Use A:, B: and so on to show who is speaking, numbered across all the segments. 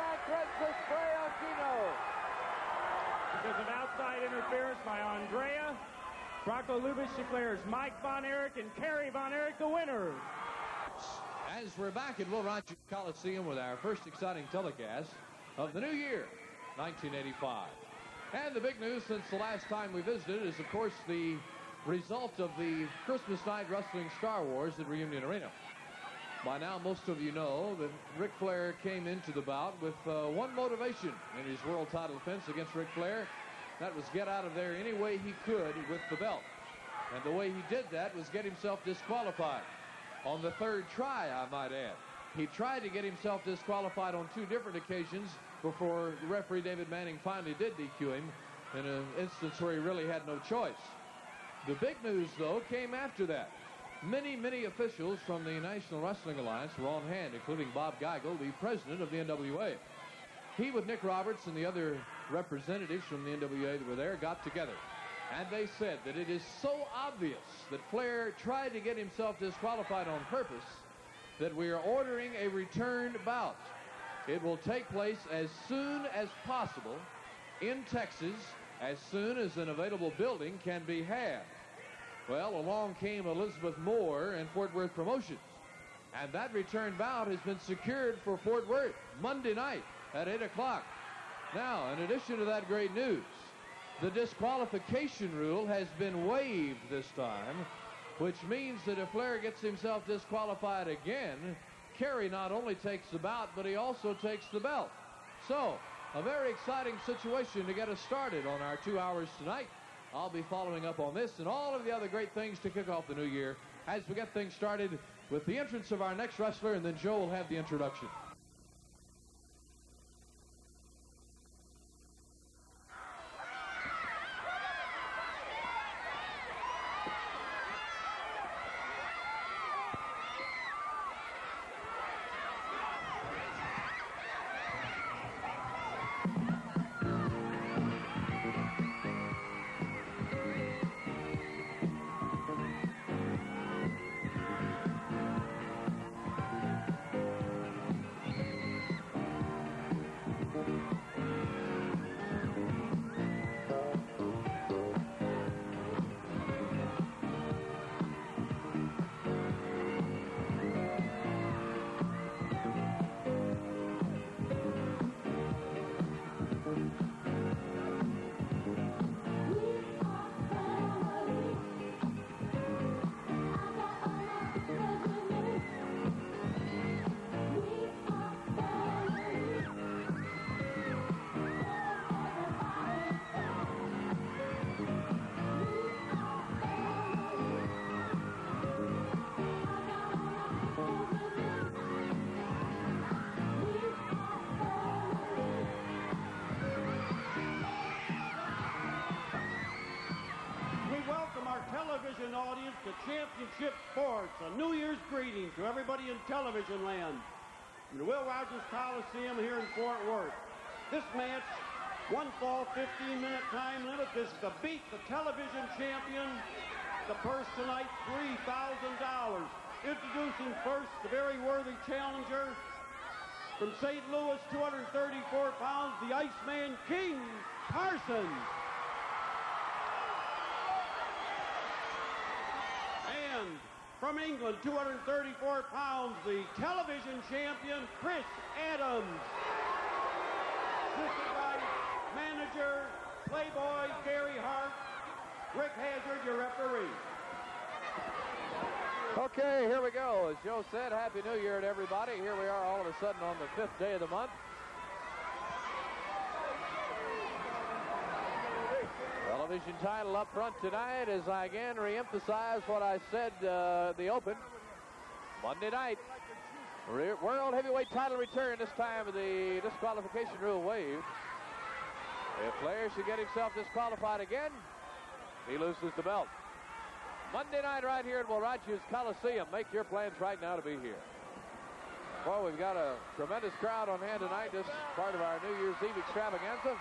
A: John threatens the spray on Gino.
B: Because of outside interference by Andrea, Rocco Lubitsch declares Mike Von Erich and Kerry Von Erich the winners.
C: As we're back at Will Rogers Coliseum with our first exciting telecast of the new year, 1985. And the big news since the last time we visited is, of course, the result of the Christmas night wrestling Star Wars at Reunion Arena. By now, most of you know that Ric Flair came into the bout with one motivation in his world title defense against Ric Flair. That was get out of there any way he could with the belt. And the way he did that was get himself disqualified. On the third try, I might add. He tried to get himself disqualified on 2 different occasions before referee David Manning finally did DQ him in an instance where he really had no choice. The big news, though, came after that. Many officials from the National Wrestling Alliance were on hand, including Bob Geigel, the president of the NWA. He, with Nick Roberts and the other representatives from the NWA that were there, got together. And they said that it is so obvious that Flair tried to get himself disqualified on purpose that we are ordering a return bout. It will take place as soon as possible in Texas, as soon as an available building can be had. Well, along came Elizabeth Moore and Fort Worth Promotions. And that return bout has been secured for Fort Worth Monday night at 8 o'clock. Now, in addition to that great news, the disqualification rule has been waived this time, which means that if Flair gets himself disqualified again, Kerry not only takes the bout, but he also takes the belt. So, a very exciting situation to get us started on our 2 hours tonight. I'll be following up on this and all of the other great things to kick off the new year as we get things started with the entrance of our next wrestler, and then Joe will have the introduction.
D: Television audience to Championship Sports, a New Year's greeting to everybody in television land. In the Will Rogers Coliseum here in Fort Worth. This match, one fall, 15-minute time limit. This is to beat the television champion. The purse tonight, $3,000. Introducing first the very worthy challenger from St. Louis, 234 pounds, the Iceman King, Parsons. And from England, 234 pounds, the television champion, Chris Adams. Assisted by manager, Playboy, Gary Hart, Rick Hazard, your referee.
A: Okay, here we go. As Joe said, Happy New Year to everybody. Here we are all of a sudden on the 5th day of the month. Television title up front tonight as I again reemphasize what I said the open. Monday night, World Heavyweight title return, this time with the disqualification rule waived. If Flair should get himself disqualified again, he loses the belt. Monday night right here at Will Rogers Coliseum. Make your plans right now to be here. Well, we've got a tremendous crowd on hand tonight. This is part of our New Year's Eve extravaganza.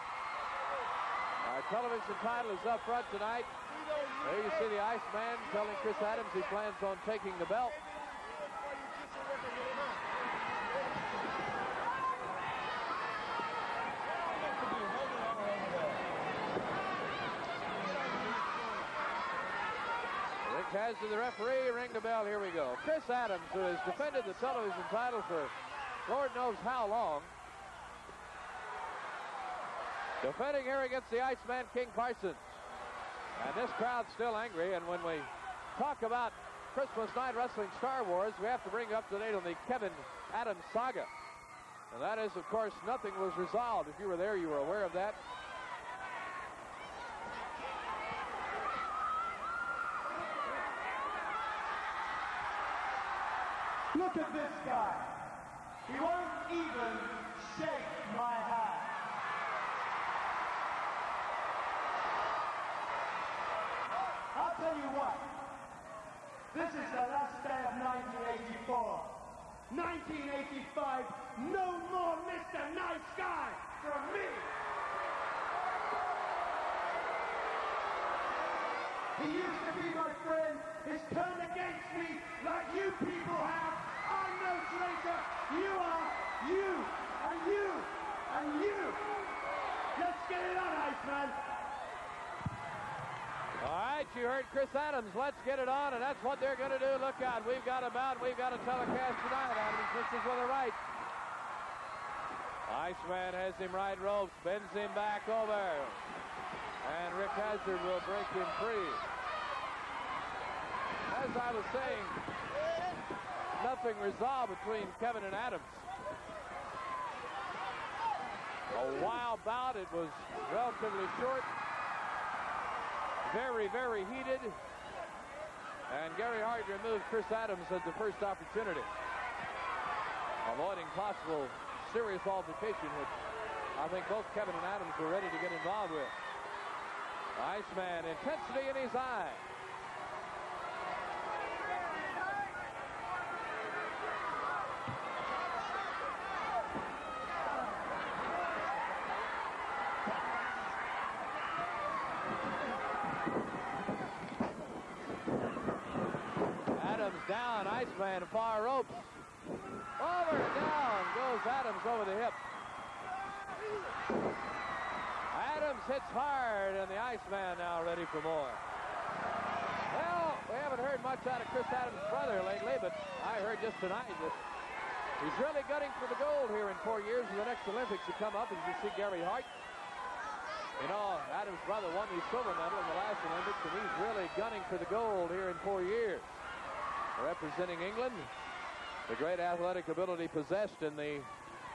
A: Our television title is up front tonight. There you see the Iceman telling Chris Adams he plans on taking the belt. Rick has to the referee. Ring the bell. Here we go. Chris Adams, who has defended the television title for Lord knows how long, defending here against the Iceman King Parsons. And this crowd's still angry. And when we talk about Christmas Night Wrestling Star Wars, we have to bring you up to date on the Kevin Adams saga. And that is, of course, nothing was resolved. If you were there, you were aware of that.
E: Look at this guy. He won't even shake my hand. I'll tell you what. This is the last day of 1984. 1985, no more Mr. Nice Guy from me. He used to be my friend. He's turned against me like you people have. I'm no traitor. You are. You. And you. And you. Let's get it on, Iceman.
A: All right, you heard Chris Adams. Let's get it on, and that's what they're going to do. Look out. We've got a bout. We've got a telecast tonight, Adams. This is with the right. Iceman has him right ropes, bends him back over. And Rick Hazard will break him free. As I was saying, nothing resolved between Kevin and Adams. A wild bout. It was relatively short. Very, very heated. And Gary Hart removed Chris Adams at the first opportunity, avoiding possible serious altercation, which I think both Kevin and Adams were ready to get involved with. Iceman, intensity in his eye. Down, Iceman, far ropes. Over and down goes Adams over the hip. Adams hits hard, and the Iceman now ready for more. Well, we haven't heard much out of Chris Adams' brother lately, but I heard just tonight that he's really gunning for the gold here in 4 years in the next Olympics to come up. As you see Gary Hart. You know, Adams' brother won the silver medal in the last Olympics, and he's really gunning for the gold here in 4 years. Representing England, the great athletic ability possessed in the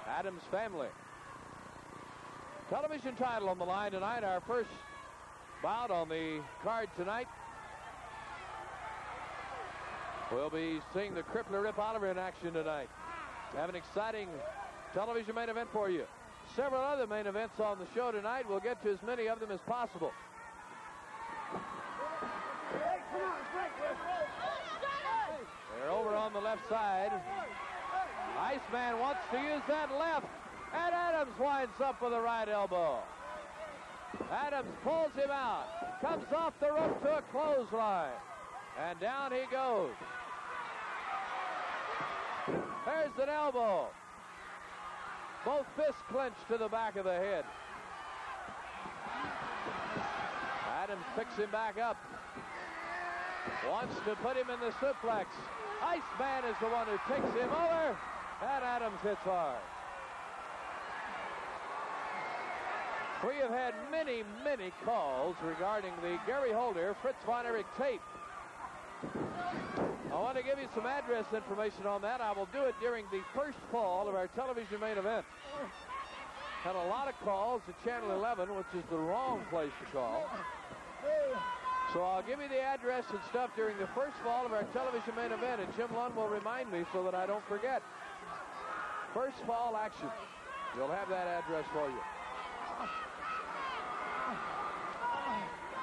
A: Adams family. Television title on the line tonight. Our first bout on the card tonight. We'll be seeing the Crippler Rip Oliver in action tonight. Have an exciting television main event for you. Several other main events on the show tonight. We'll get to as many of them as possible. They're over on the left side. Iceman wants to use that left, and Adams winds up with a right elbow. Adams pulls him out, comes off the rope to a clothesline, and down he goes. There's an elbow. Both fists clenched to the back of the head. Adams picks him back up. Wants to put him in the suplex. Iceman is the one who takes him over, and Adams hits hard. We have had many, many calls regarding the Gary Holder, Fritz von Erich tape. I want to give you some address information on that. I will do it during the first fall of our television main event. Had a lot of calls to Channel 11, which is the wrong place to call. So I'll give you the address and stuff during the first fall of our television main event, and Jim Lund will remind me so that I don't forget. First fall action. You'll have that address for you.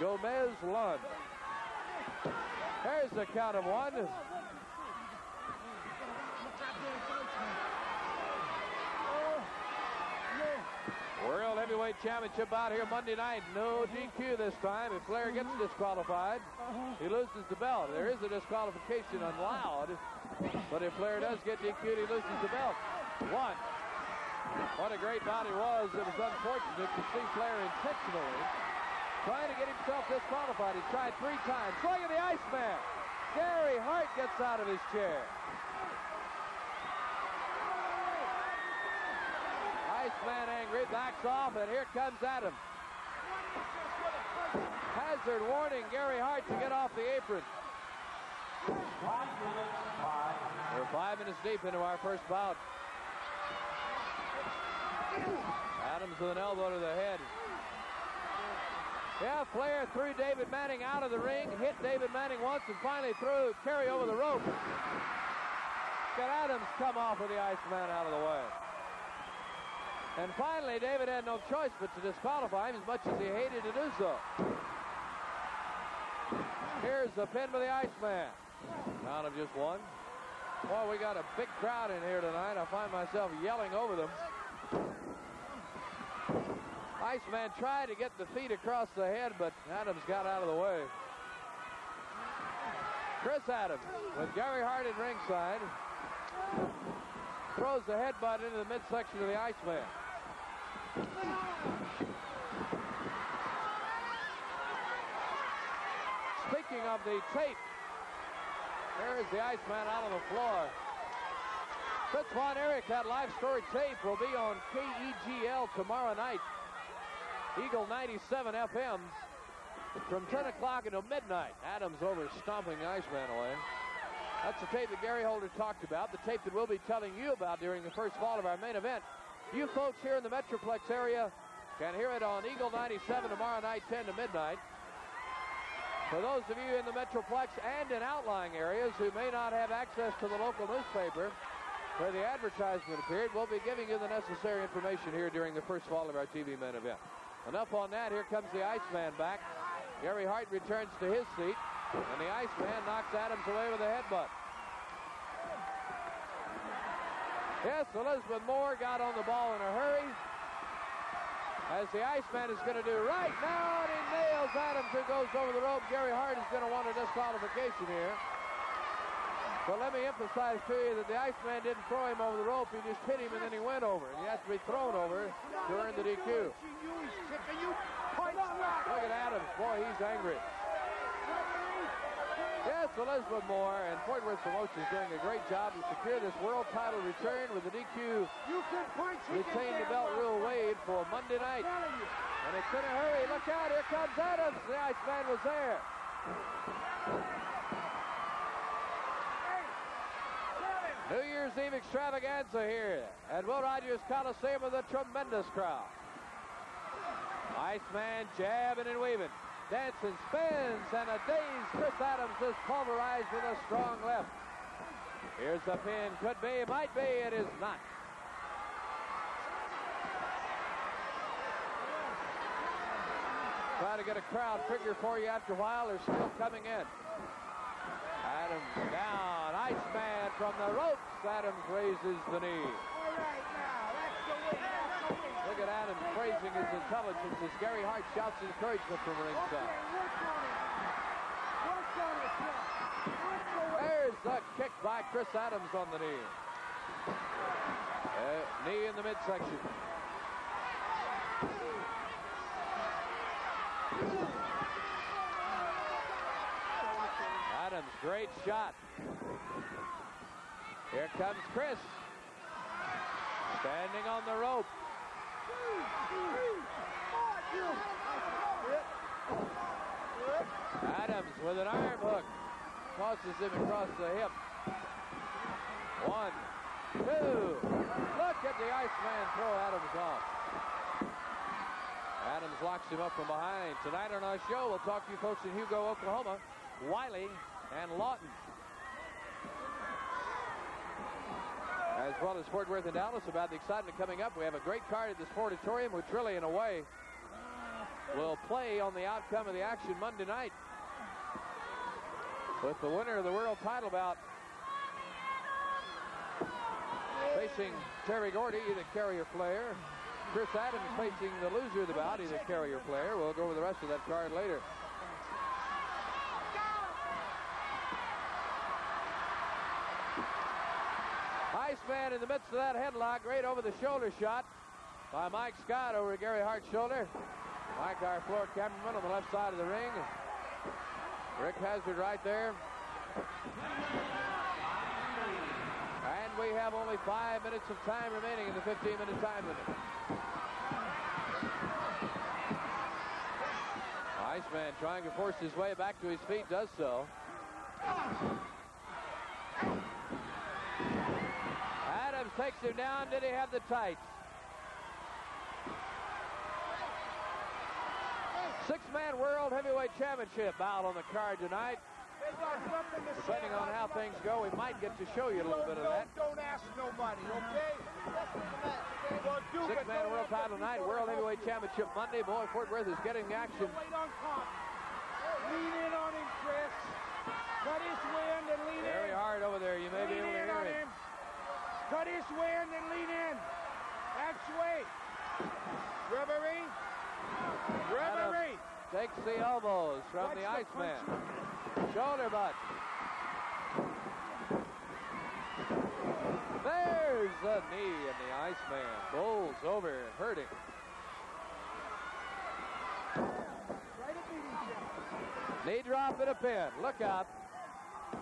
A: Gomez Lund. There's the count of one. World Heavyweight Championship out here Monday night. No DQ this time. If Flair gets disqualified, he loses the belt. There is a disqualification allowed, but if Flair does get DQ'd, he loses the belt. One. What a great bout he was. It was unfortunate to see Flair intentionally trying to get himself disqualified. He tried 3 times. Look at the Iceman. Gary Hart gets out of his chair. Iceman angry, backs off, and here comes Adams. Hazard warning Gary Hart to get off the apron. We're 5 minutes deep into our first bout. Adams with an elbow to the head. Yeah, Flair threw David Manning out of the ring, hit David Manning once, and finally threw Kerry over the rope. Got Adams come off with the Iceman out of the way. And finally, David had no choice but to disqualify him, as much as he hated to do so. Here's the pin by the Iceman. Count of just 1. Boy, we got a big crowd in here tonight. I find myself yelling over them. Iceman tried to get the feet across the head, but Adams got out of the way. Chris Adams, with Gary Hart in ringside, throws the headbutt into the midsection of the Iceman. Speaking of the tape, there's the Iceman out on the floor. Fritz von Erich, that live story tape will be on KEGL tomorrow night. Eagle 97 FM from 10 o'clock until midnight. Adams over stomping the Iceman away. That's the tape that Gary Holder talked about, the tape that we'll be telling you about during the first fall of our main event. You folks here in the Metroplex area can hear it on Eagle 97 tomorrow night, 10 to midnight. For those of you in the Metroplex and in outlying areas who may not have access to the local newspaper where the advertisement appeared, we'll be giving you the necessary information here during the first fall of our TV main event. Enough on that. Here comes the Iceman back. Gary Hart returns to his seat, and the Iceman knocks Adams away with a headbutt. Yes, Elizabeth Moore got on the ball in a hurry, as the Iceman is going to do right now, and he nails Adams, who goes over the rope. Gary Hart is going to want a disqualification here. But let me emphasize to you that the Iceman didn't throw him over the rope. He just hit him, and then he went over. And he has to be thrown over to earn the DQ. Look at Adams. Boy, he's angry. Yes, Elizabeth Moore and Fort Worth Promotions doing a great job to secure this world title return with the DQ retain the belt rule waived for Monday night. And it's in a hurry. Look out, here comes Adams. The Iceman was there. New Year's Eve extravaganza here at Will Rogers Coliseum with a tremendous crowd. Iceman jabbing and weaving, dancing, spins, and a dazed Chris Adams is pulverized with a strong left. Here's the pin. Could be, might be, it is not. Try to get a crowd figure for you after a while. They're still coming in. Adams down. Iceman from the ropes. Adams raises the knee. Look at Adams praising his intelligence as Gary Hart shouts encouragement from ringside. There's the kick by Chris Adams on the knee. Knee in the midsection. Adams, great shot. Here comes Chris. Standing on the rope. Adams with an arm hook. Tosses him across the hip. 1, 2. Look at the Iceman throw Adams off. Adams locks him up from behind. Tonight on our show, we'll talk to you folks in Hugo, Oklahoma, Wiley, and Lawton, as well as Fort Worth and Dallas, about the excitement coming up. We have a great card at the Sportatorium, which really, in a way, will play on the outcome of the action Monday night, with the winner of the world title bout facing Terry Gordy, either Kerry or Flair. Chris Adams facing the loser of the bout, either Kerry or Flair. We'll go over the rest of that card later. Iceman in the midst of that headlock, great over-the-shoulder shot by Mike Scott over Gary Hart's shoulder. Mike, our floor cameraman on the left side of the ring. Rick Hazard right there. And we have only 5 minutes of time remaining in the 15-minute time limit. Iceman trying to force his way back to his feet, does so. Adams takes him down. Did he have the tights? Six-man World Heavyweight Championship out on the card tonight. Depending on how things go, we might get to show you a little bit of that.
E: Don't ask nobody, okay?
A: Six-man world title tonight, World Heavyweight Championship Monday. Boy, Fort Worth is getting the action.
E: Lean in on him, Chris. Cut his wind and lean in.
A: Very hard over there. You may be able to hear it.
E: Cut his wind and lean in. Actuate. Referee. Referee.
A: Takes the elbows from the Iceman. Shoulder butt. There's the knee, and the Iceman rolls over, hurting. Knee drop and a pin. Look out.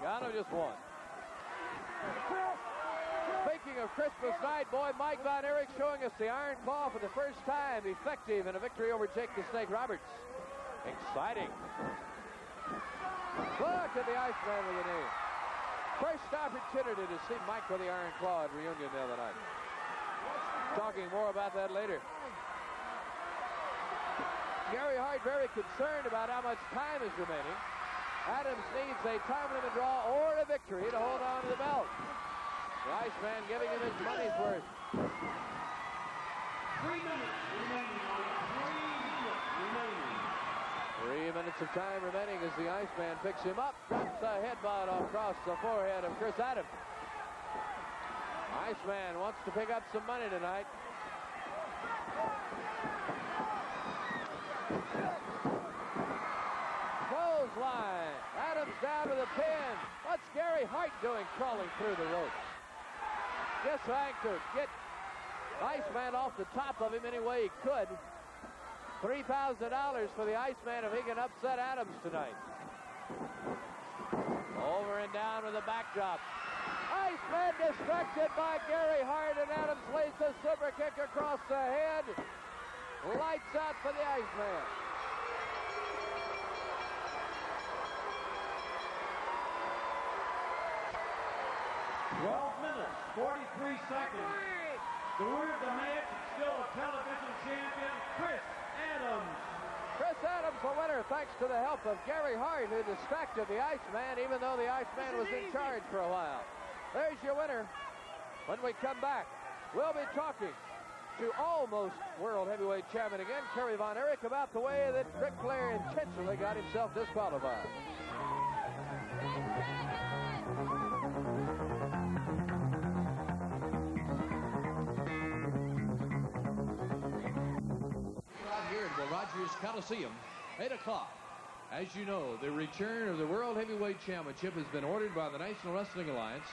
A: Gino just won. Speaking of Christmas night, boy, Mike Von Erich showing us the Iron Claw for the first time, effective in a victory over Jake the Snake Roberts. Exciting. Look at the Iceman with the knee. First opportunity to see Mike with the Iron Claw at reunion the other night. Talking more about that later. Gary Hart very concerned about how much time is remaining. Adams needs a time limit draw or a victory to hold on to the belt. The Iceman giving him his money's worth.
D: 3 minutes remaining.
A: 3 minutes of time remaining as the Iceman picks him up, drops a headbutt across the forehead of Chris Adams. Iceman wants to pick up some money tonight. Clothesline. Adams down with a pin. What's Gary Hart doing crawling through the ropes? Just trying to get Iceman off the top of him any way he could. $3,000 for the Iceman if he can upset Adams tonight. Over and down with a backdrop. Iceman distracted by Gary Hart, and Adams lays a super kick across the head. Lights out for the Iceman.
D: 12 minutes, 43 seconds. The winner of the match is still a television champion, Chris Adams.
A: Chris Adams, the winner, thanks to the help of Gary Hart, who distracted the Iceman, even though the Iceman was in charge for a while. There's your winner. When we come back, we'll be talking to almost World Heavyweight Champion again, Kerry Von Erich, about the way that Crippler intentionally got himself disqualified.
C: Rogers Coliseum, 8 o'clock. As you know, the return of the World Heavyweight Championship has been ordered by the National Wrestling Alliance.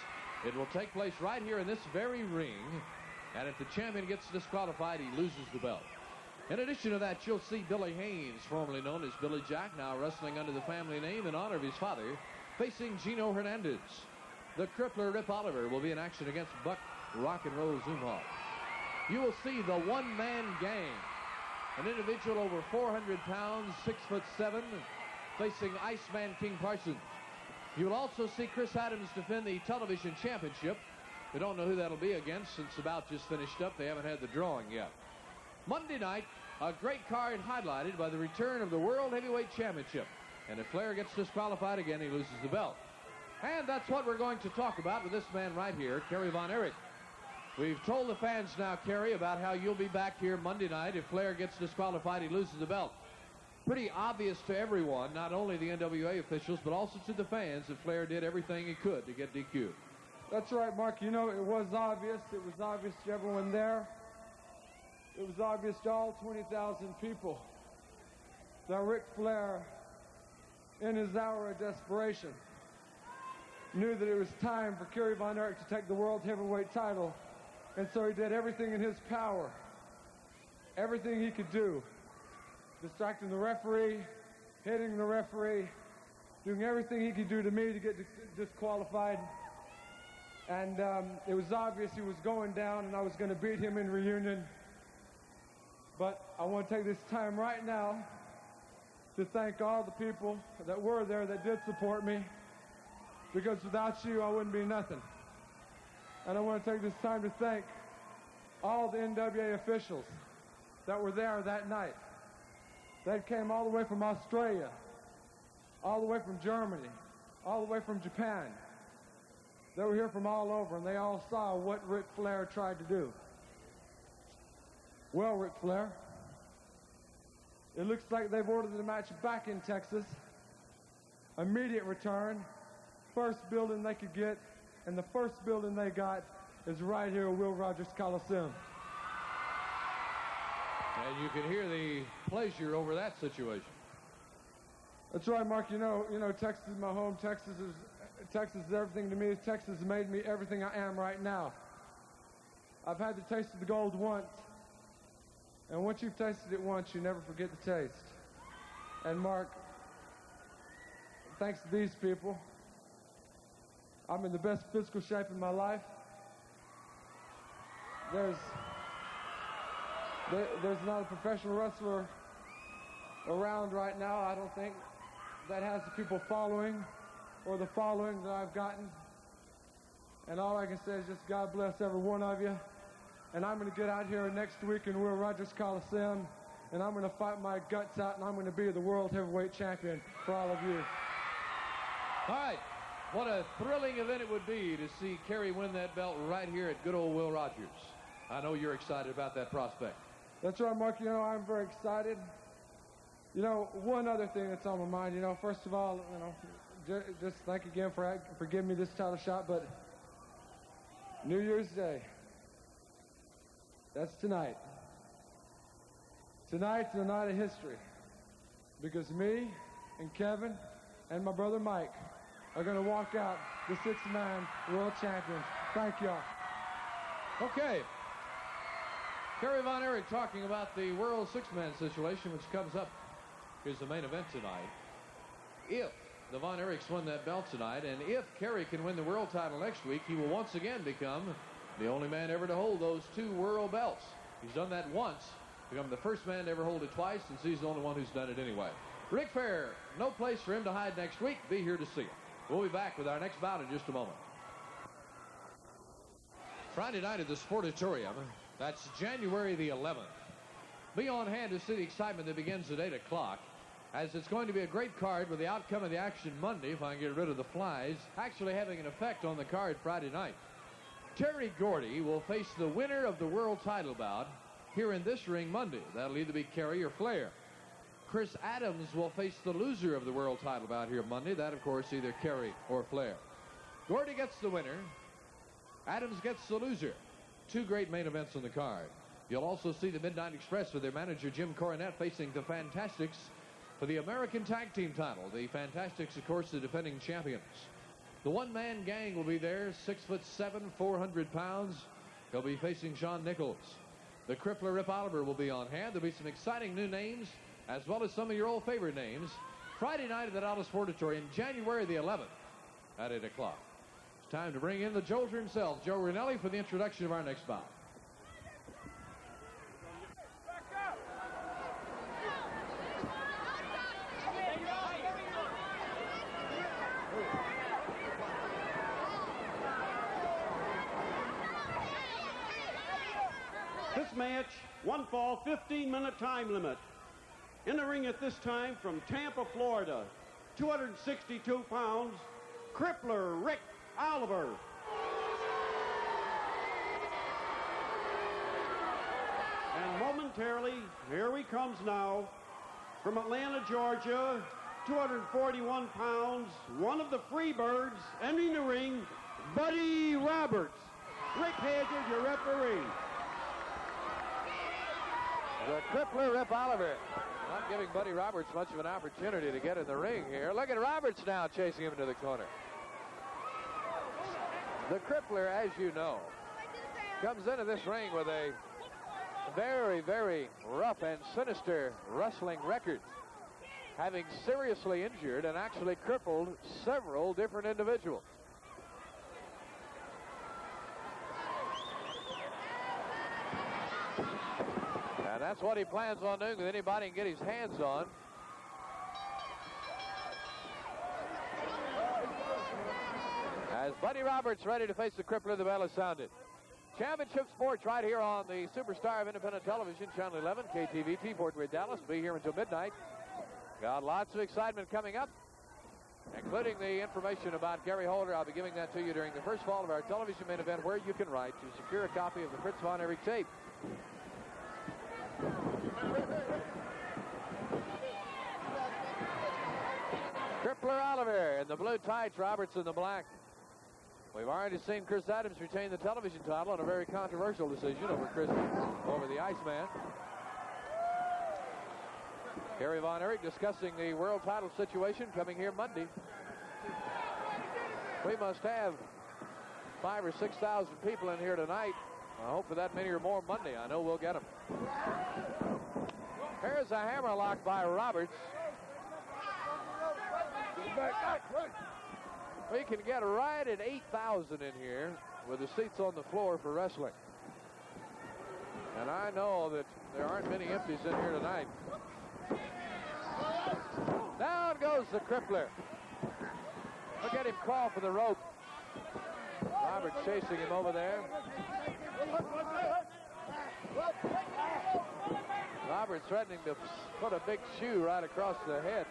C: It will take place right here in this very ring, and if the champion gets disqualified, he loses the belt. In addition to that, you'll see Billy Haynes, formerly known as Billy Jack, now wrestling under the family name in honor of his father, facing Gino Hernandez. The Crippler Rip Oliver will be in action against Buck Rock and Roll Zumhoff. You will see the one-man gang, an individual over 400 pounds, 6'7", facing Iceman King Parsons. You will also see Chris Adams defend the television championship. We don't know who that'll be against since the bout just finished up. They haven't had the drawing yet. Monday night, a great card highlighted by the return of the World Heavyweight Championship. And if Flair gets disqualified again, he loses the belt. And that's what we're going to talk about with this man right here, Kerry Von Erich. We've told the fans now, Kerry, about how you'll be back here Monday night. If Flair gets disqualified, he loses the belt. Pretty obvious to everyone, not only the NWA officials, but also to the fans, that Flair did everything he could to get DQ'd.
F: That's right, Mark. You know, it was obvious. It was obvious to everyone there. It was obvious to all 20,000 people that Ric Flair, in his hour of desperation, knew that it was time for Kerry Von Erich to take the World Heavyweight title. And so he did everything in his power, everything he could do, distracting the referee, hitting the referee, doing everything he could do to me to get disqualified. And it was obvious he was going down and I was going to beat him in reunion. But I want to take this time right now to thank all the people that were there that did support me, because without you, I wouldn't be nothing. And I want to take this time to thank all the NWA officials that were there that night. They came all the way from Australia, all the way from Germany, all the way from Japan. They were here from all over, and they all saw what Ric Flair tried to do. Well, Ric Flair, it looks like they've ordered the match back in Texas. Immediate return, first building they could get, and the first building they got is right here at Will Rogers Coliseum.
C: And you can hear the pleasure over that situation.
F: That's right, Mark. You know, Texas is my home. Texas is everything to me. Texas has made me everything I am right now. I've had the taste of the gold once, and once you've tasted it once, you never forget the taste. And Mark, thanks to these people, I'm in the best physical shape in my life. There's not a professional wrestler around right now, I don't think, that has the people following or the following that I've gotten. And all I can say is just God bless every one of you. And I'm going to get out here next week in Will Rogers Coliseum, and I'm going to fight my guts out, and I'm going to be the World Heavyweight Champion for all of you.
C: All right. What a thrilling event it would be to see Kerry win that belt right here at good old Will Rogers. I know you're excited about that prospect. That's
F: right, Mark. I'm very excited. One other thing that's on my mind, first of all, just thank you again for giving me this title shot, but New Year's Day, that's tonight. Tonight's the night of history, because me and Kevin and my brother Mike are going to walk out the six-man world champions. Thank y'all.
C: Okay. Kerry Von Erich talking about the world six-man situation, which comes up is the main event tonight. If the Von Erichs win that belt tonight, and if Kerry can win the world title next week, he will once again become the only man ever to hold those two world belts. He's done that once, become the first man to ever hold it twice, and he's the only one who's done it anyway. Ric Flair, no place for him to hide next week. Be here to see him. We'll be back with our next bout in just a moment. Friday night at the Sportatorium. That's January the 11th. Be on hand to see the excitement that begins at 8 o'clock, as it's going to be a great card with the outcome of the action Monday, if I can get rid of the flies, actually having an effect on the card Friday night. Terry Gordy will face the winner of the world title bout here in this ring Monday. That'll either be Kerry or Flair. Chris Adams will face the loser of the world title bout here Monday. That, of course, either Kerry or Flair. Gordy gets the winner. Adams gets the loser. Two great main events on the card. You'll also see the Midnight Express with their manager Jim Coronet facing the Fantastics for the American Tag Team title. The Fantastics, of course, the defending champions. The one-man gang will be there, 6'7", 400 pounds. He'll be facing Shawn Nichols. The Crippler Rip Oliver will be on hand. There'll be some exciting new names, as well as some of your old favorite names. Friday night at the Dallas Sportatorium, January the 11th at 8 o'clock. It's time to bring in the Jolter himself, Joe Ranelli, for the introduction of our next bout.
D: This match, one fall, 15-minute time limit. In the ring at this time from Tampa, Florida, 262 pounds, Crippler Rick Oliver. And momentarily, here he comes now, from Atlanta, Georgia, 241 pounds, one of the Freebirds, entering the ring, Buddy Roberts. Rick Haggard, your referee.
A: The Crippler Rip Oliver not giving Buddy Roberts much of an opportunity to get in the ring here. Look at Roberts now chasing him into the corner. The Crippler, as you know, comes into this ring with a very, very rough and sinister wrestling record, having seriously injured and actually crippled several different individuals. And that's what he plans on doing with anybody he can get his hands on. As Buddy Roberts ready to face the Crippler, the bell is sounded. Championship Sports right here on the Superstar of Independent Television, Channel 11, KTVT, Fort Worth, Dallas. Be here until midnight. Got lots of excitement coming up, including the information about Gary Holder. I'll be giving that to you during the first fall of our television main event, where you can write to secure a copy of the Fritz von Erich tape. Crippler Oliver in the blue tights, Roberts in the black. We've already seen Chris Adams retain the television title on a very controversial decision over the Iceman. Kerry von Erich discussing the world title situation coming here Monday. We must have 5,000 or 6,000 people in here tonight. I hope for that many or more Monday. I know we'll get them. Here's a hammerlock by Roberts. We can get right at 8,000 in here with the seats on the floor for wrestling. And I know that there aren't many empties in here tonight. Down goes the Crippler. Look at him crawl for the rope. Roberts chasing him over there. Roberts threatening to put a big shoe right across the head.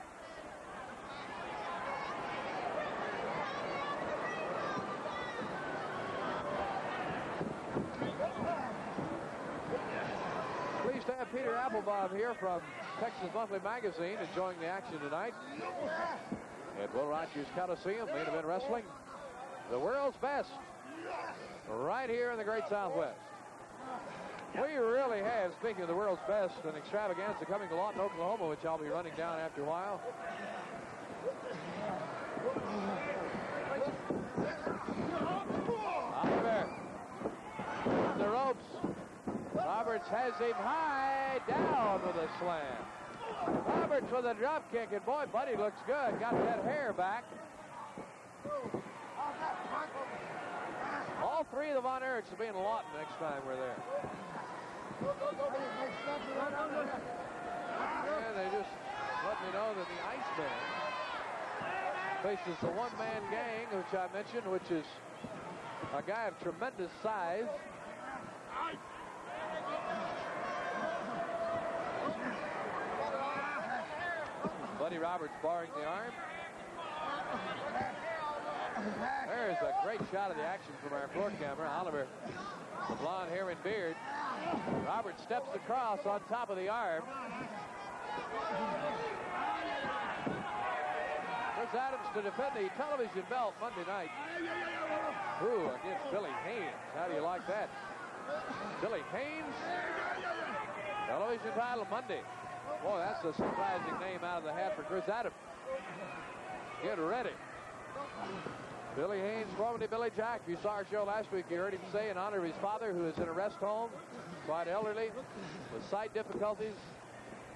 A: Pleased to have Peter Applebaum here from Texas Monthly Magazine enjoying the action tonight at Will Rogers Coliseum, main event wrestling. The world's best right here in the Great Southwest. We really have, speaking of the world's best, an extravaganza coming to Lawton, Oklahoma, which I'll be running down after a while. Oliver on the ropes. Roberts has him high down with a slam. Roberts with a drop kick, and boy, Buddy looks good. Got that hair back. All three of the Von Erichs will be in Lawton next time we're there. And they just let me know that the Iceman faces the one-man gang, which I mentioned, which is a guy of tremendous size. Buddy Roberts barring the arm. There's a great shot of the action from our floor camera. Oliver, the blonde hair and beard. Roberts steps across on top of the arm. Chris Adams to defend the television belt Monday night. Ooh, against Billy Haynes. How do you like that? Billy Haynes, television title Monday. Boy, that's a surprising name out of the hat for Chris Adams. Get ready. Billy Haynes, formerly Billy Jack. If you saw our show last week, you heard him say in honor of his father, who is in a rest home, quite elderly, with sight difficulties.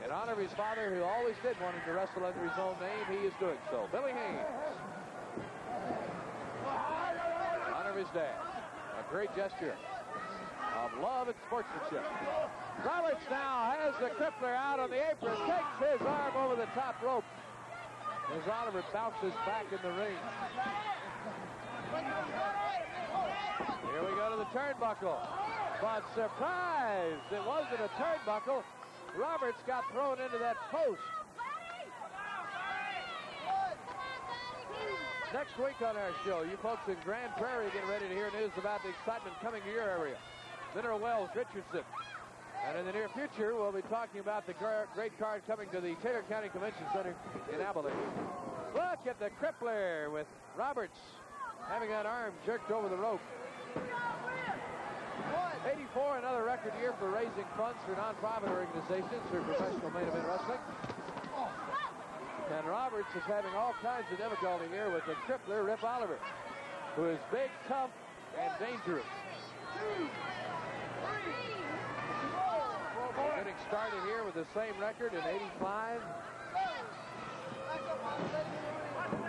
A: In honor of his father, who always did want him to wrestle under his own name, he is doing so. Billy Haynes. In honor of his dad. A great gesture of love and sportsmanship. Roberts now has the Crippler out on the apron, takes his arm over the top rope as Oliver bounces back in the ring. Here we go to the turnbuckle. But surprise, it wasn't a turnbuckle. Roberts got thrown into that post. Next week on our show, you folks in Grand Prairie get ready to hear news about the excitement coming to your area. Mineral Wells, Richardson. And in the near future, we'll be talking about the great card coming to the Taylor County Convention Center in Abilene. Look at the Crippler with Roberts having that arm jerked over the rope. 84, another record year for raising funds for nonprofit organizations for professional main event wrestling. And Roberts is having all kinds of difficulty here with the Crippler, Rip Oliver, who is big, tough, and dangerous. 2, 3, 4. Getting started here with the same record in 85.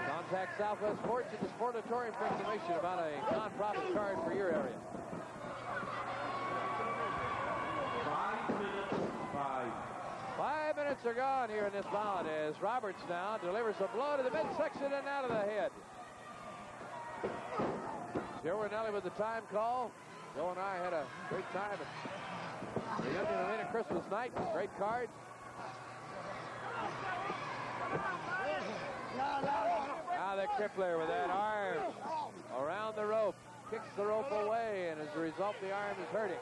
A: Contact Southwest Sports and the Sportatorium for information about a non-profit card for your area.
D: 5 minutes.
A: 5 minutes are gone here in this bout as Roberts now delivers a blow to the midsection and out of the head. Joe Rinelli with the time call. Joe and I had a great time at the Union Arena Christmas night. Great card. Now the Crippler with that arm around the rope. Kicks the rope away, and as a result, the arm is hurting.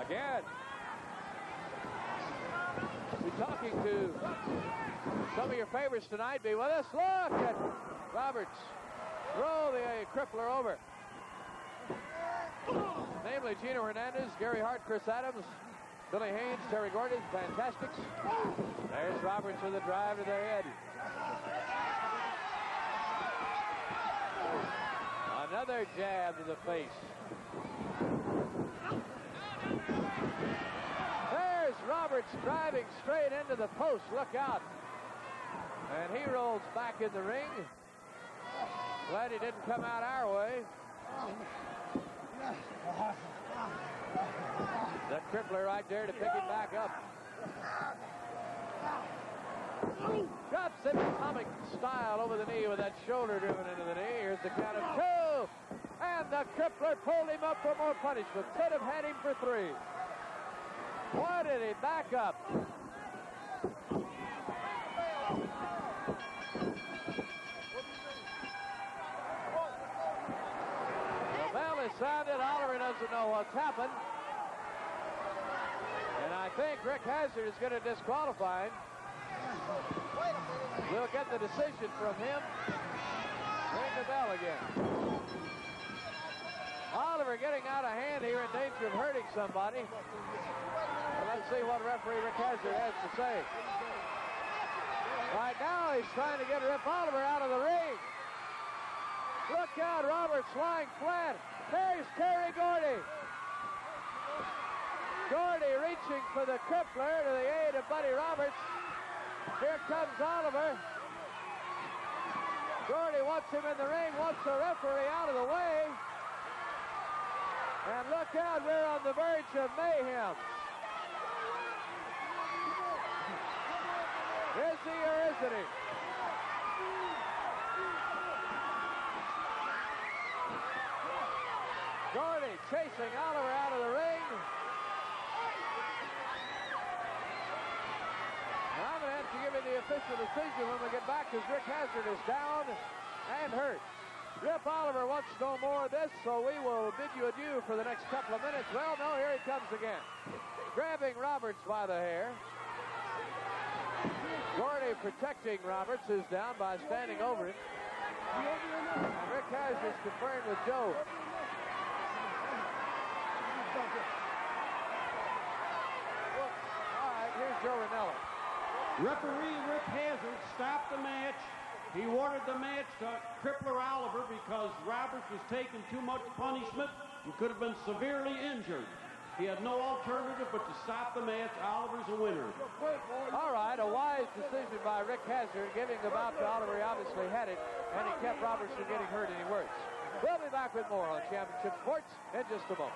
A: Again. We're talking to some of your favorites tonight. Be with us. Look at Roberts throw the Crippler over. Namely Gino Hernandez, Gary Hart, Chris Adams, Billy Haynes, Terry Gordy, Fantastics. There's Roberts with a drive to the head. Another jab to the face. There's Roberts driving straight into the post. Look out. And he rolls back in the ring. Glad he didn't come out our way. The Crippler right there to pick it back up. Drops it atomic style over the knee with that shoulder driven into the knee. Here's the count of 2. And the Crippler pulled him up for more punishment. Could have had him for 3. Why did he back up? The bell is sounded. Oliver doesn't know what's happened. And I think Rick Hazard is going to disqualify him. We'll get the decision from him. Ring the bell again. Oliver getting out of hand here in danger of hurting somebody. Well, let's see what referee Rick Hazard has to say. Right now he's trying to get Rip Oliver out of the ring. Look out, Roberts lying flat. There's Terry Gordy. Gordy reaching for the Crippler to the aid of Buddy Roberts. Here comes Oliver. Gordy wants him in the ring, wants the referee out of the way. And look out, we're on the verge of mayhem. Is he or isn't he? Gordy chasing Oliver out of the ring. And I'm going to have to give you the official decision when we get back because Rick Hazard is down and hurt. Rip Oliver wants no more of this, so we will bid you adieu for the next couple of minutes. Well, no, here he comes again. Grabbing Roberts by the hair. Gordy protecting Roberts, who's down by standing over him. And Rick Hazard is conferring with Joe. All right, here's Joe Rinelli.
D: Referee Rick Hazard stopped the match. He ordered the match to Crippler Oliver because Roberts was taking too much punishment and could have been severely injured. He had no alternative but to stop the match. Oliver's a winner.
A: All right, a wise decision by Rick Hazard, giving the bout to Oliver. He obviously had it, and he kept Roberts from getting hurt any worse. We'll be back with more on Championship Sports in just a moment.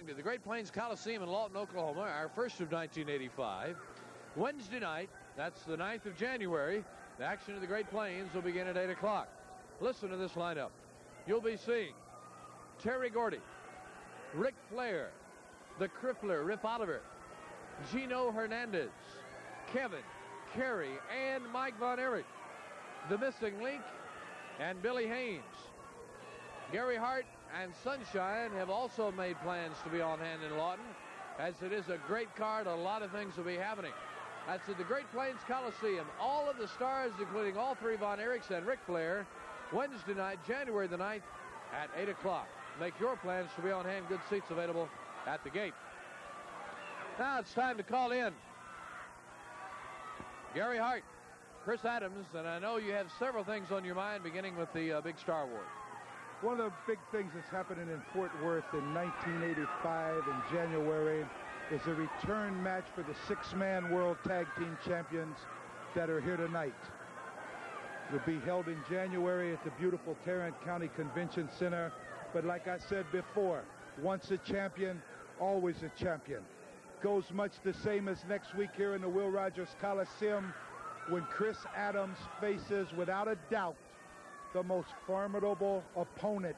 A: To the Great Plains Coliseum in Lawton, Oklahoma, our first of 1985. Wednesday night, that's the 9th of January, the action of the Great Plains will begin at 8 o'clock. Listen to this lineup. You'll be seeing Terry Gordy, Ric Flair, the Crippler, Rip Oliver, Gino Hernandez, Kevin, Kerry, and Mike Von Erich. The Missing Link, and Billy Haynes. Gary Hart and Sunshine have also made plans to be on hand in Lawton, as it is a great card. A lot of things will be happening. That's at the Great Plains Coliseum. All of the stars, including all 3 Von Erichs and Ric Flair, Wednesday night, January the 9th at 8 o'clock. Make your plans to be on hand. Good seats available at the gate. Now it's time to call in
C: Gary Hart, Chris Adams, and I know you have several things on your mind, beginning with the Big Star Wars.
G: One of the big things that's happening in Fort Worth in 1985 in January is a return match for the six-man World Tag Team Champions that are here tonight. It will be held in January at the beautiful Tarrant County Convention Center. But like I said before, once a champion, always a champion. Goes much the same as next week here in the Will Rogers Coliseum when Chris Adams faces, without a doubt, the most formidable opponent.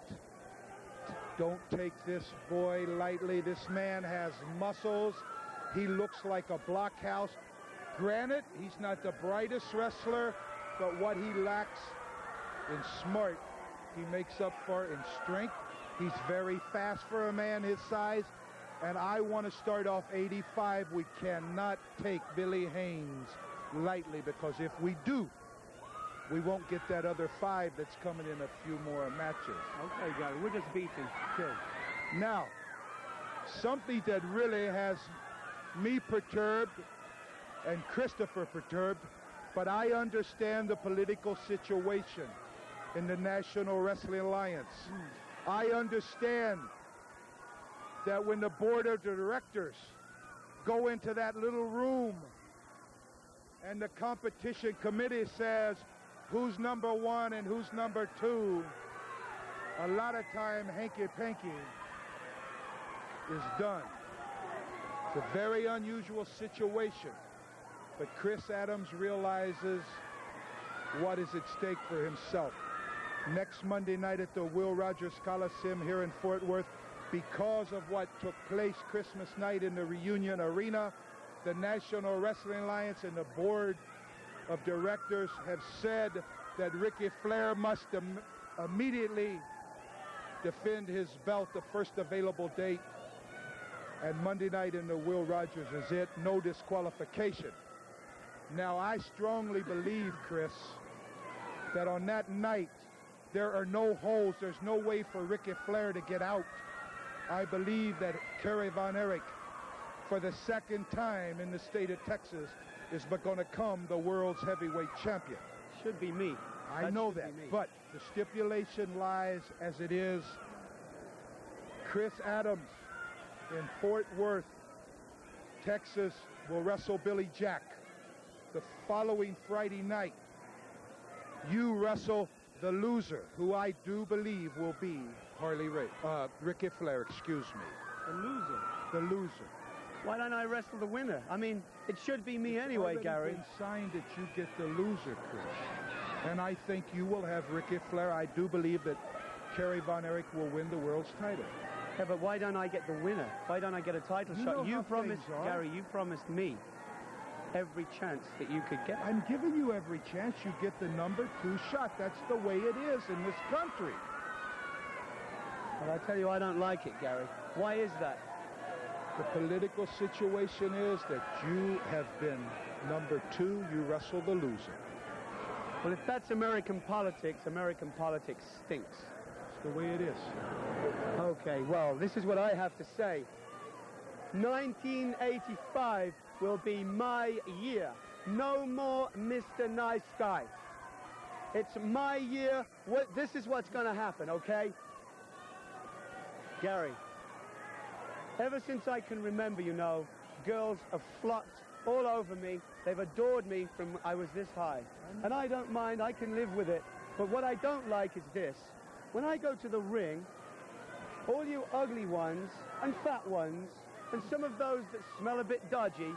G: Don't take this boy lightly. This man has muscles. He looks like a blockhouse. Granted, he's not the brightest wrestler, but what he lacks in smart, he makes up for in strength. He's very fast for a man his size. And I want to start off 85. We cannot take Billy Haynes lightly, because if we do, we won't get that other 5 that's coming in a few more matches.
D: Okay, Gary, we're just beating.
G: Okay. Now, something that really has me perturbed and Christopher perturbed, but I understand the political situation in the National Wrestling Alliance. I understand that when the board of directors go into that little room and the competition committee says who's number 1 and who's number 2, a lot of time hanky-panky is done. It's a very unusual situation, but Chris Adams realizes what is at stake for himself. Next Monday night at the Will Rogers Coliseum here in Fort Worth, because of what took place Christmas night in the Reunion Arena, the National Wrestling Alliance and the board of directors have said that Ricky Flair must immediately defend his belt the first available date, and Monday night in the Will Rogers is it, no disqualification. Now, I strongly believe, Chris, that on that night there are no holes. There's no way for Ricky Flair to get out. I believe that Kerry Von Erich, for the second time in the state of Texas, is going to become the world's heavyweight champion.
D: Should be me.
G: I know that, but the stipulation lies as it is. Chris Adams in Fort Worth, Texas, will wrestle Billy Jack. The following Friday night, you wrestle the loser, who I do believe will be Ricky Flair, excuse me.
D: The loser?
G: The loser.
D: Why don't I wrestle the winner? I mean, it should be me anyway, Gary.
G: It's signed that you get the loser, Chris. And I think you will have Ricky Flair. I do believe that Kerry Von Erich will win the world's title.
D: Yeah, but why don't I get the winner? Why don't I get a title shot? You promised, Gary, you promised me every chance that you could get.
G: I'm giving you every chance. You get the number 2 shot. That's the way it is in this country.
D: But I tell you, I don't like it, Gary. Why is that?
G: The political situation is that you have been number 2. You wrestle the loser.
D: Well, if that's American politics stinks.
G: It's the way it is.
D: Okay, well, this is what I have to say. 1985 will be my year. No more Mr. Nice Guy. It's my year. This is what's going to happen, okay? Gary, ever since I can remember, you know, girls have flocked all over me. They've adored me from I was this high. And I don't mind. I can live with it. But what I don't like is this. When I go to the ring, all you ugly ones and fat ones and some of those that smell a bit dodgy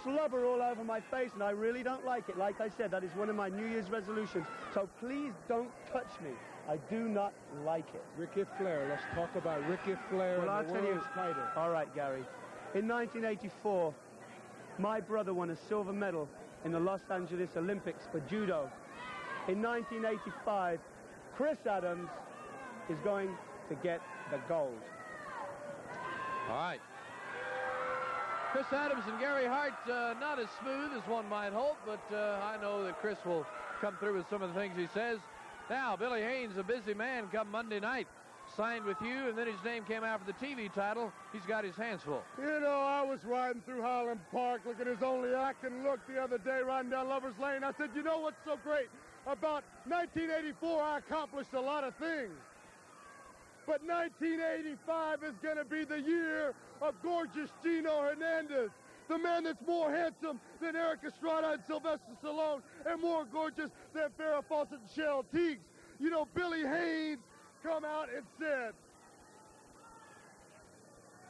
D: slobber all over my face, and I really don't like it. Like I said, that is one of my New Year's resolutions. So please don't touch me. I do not like it.
G: Ricky Flair. Let's talk about Ricky Flair and the world's title.
D: All right, Gary. In 1984, my brother won a silver medal in the Los Angeles Olympics for judo. In 1985, Chris Adams is going to get the gold.
C: All right. Chris Adams and Gary Hart, not as smooth as one might hope, but I know that Chris will come through with some of the things he says. Now, Billy Haynes, a busy man come Monday night.
A: signed with you, and then his name came out for the TV title. He's got his hands full.
H: You know, I was riding through Highland Park looking at his only acting look the other day riding down Lover's Lane. I said, you know what's so great? About 1984, I accomplished a lot of things. But 1985 is going to be the year of gorgeous Gino Hernandez, the man that's more handsome than Erich and Sylvester Stallone, and more gorgeous than Farrah Fawcett and Cheryl Teagues. You know, Billy Haynes come out and said,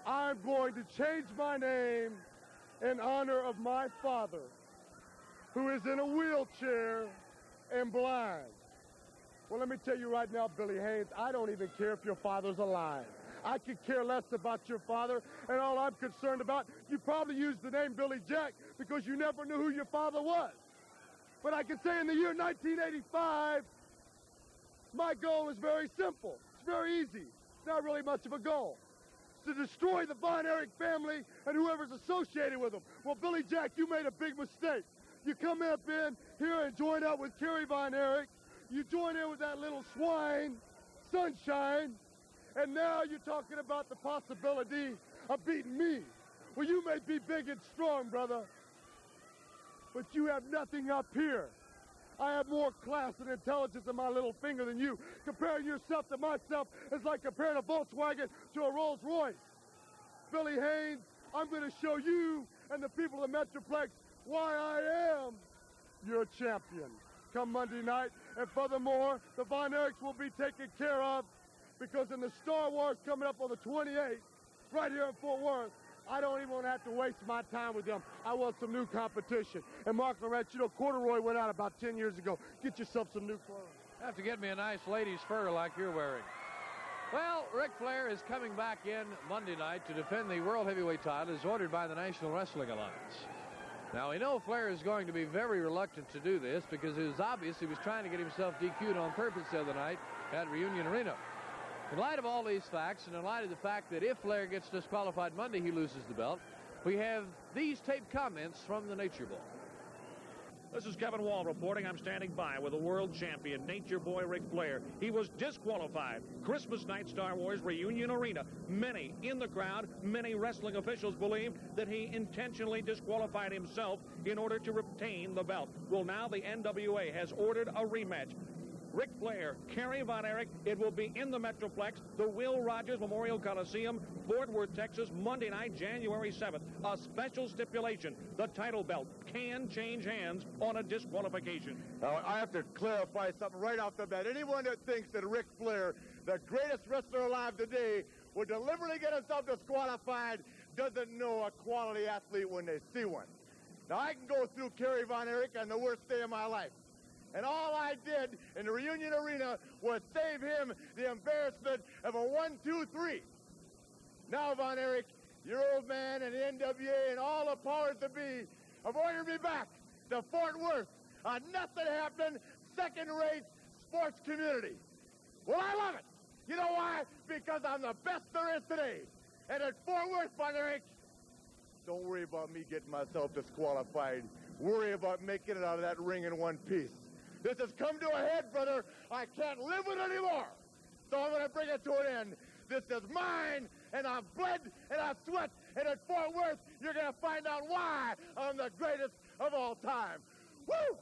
H: I'm going to change my name in honor of my father, who is in a wheelchair and blind. Well, let me tell you right now, Billy Haynes, I don't even care if your father's alive. I could care less about your father, and all I'm concerned about, you probably used the name Billy Jack because you never knew who your father was. But I can say in the year 1985, my goal is very simple. It's very easy. It's not really much of a goal. It's to destroy the Von Erich family and whoever's associated with them. Well, Billy Jack, you made a big mistake. You come up in here and join up with Kerry Von Erich. You join in with that little swine, Sunshine, and now you're talking about the possibility of beating me. Well, you may be big and strong, brother, but you have nothing up here. I have more class and intelligence in my little finger than you. Comparing yourself to myself is like comparing a Volkswagen to a Rolls Royce. Billy Haynes, I'm going to show you and the people of the Metroplex why I am your champion come Monday night. And furthermore, the Von Erichs will be taken care of because in the Star Wars coming up on the 28th, right here in Fort Worth, I don't even want to have to waste my time with them. I want some new competition. And Mark Lorette, you know, corduroy went out about 10 years ago. Get yourself some new clothes.
A: Have to get me a nice lady's fur like you're wearing. Well, Ric Flair is coming back in Monday night to defend the World Heavyweight title as ordered by the National Wrestling Alliance. Now, we know Flair is going to be very reluctant to do this because it was obvious he was trying to get himself DQ'd on purpose the other night at Reunion Arena. In light of all these facts, and in light of the fact that if Flair gets disqualified Monday, he loses the belt, we have these taped comments from the Nature Boy.
I: This is Kevin Wall reporting. I'm standing by with the world champion, Nature Boy Ric Flair. He was disqualified. Christmas night, Star Wars Reunion Arena. Many in the crowd, many wrestling officials believe that he intentionally disqualified himself in order to retain the belt. Well, now the NWA has ordered a rematch. Ric Flair, Kerry Von Erich. It will be in the Metroplex, the Will Rogers Memorial Coliseum, Fort Worth, Texas, Monday night, January 7th. A special stipulation. The title belt can change hands on a disqualification.
H: Now, I have to clarify something right off the bat. Anyone that thinks that Ric Flair, the greatest wrestler alive today, would deliberately get himself disqualified doesn't know a quality athlete when they see one. Now, I can go through Kerry Von Erich on the worst day of my life. And all I did in the Reunion Arena was save him the embarrassment of a 1-2-3. Now, Von Erich, your old man and the NWA and all the powers that be have ordered me back to Fort Worth, a nothing-happening, second-rate sports community. Well, I love it. You know why? Because I'm the best there is today. And at Fort Worth, Von Erich, don't worry about me getting myself disqualified. Worry about making it out of that ring in one piece. This has come to a head, brother. I can't live with it anymore. So I'm going to bring it to an end. This is mine, and I've bled, and I've sweat, and at Fort Worth, you're going to find out why I'm the greatest of all time. Woo!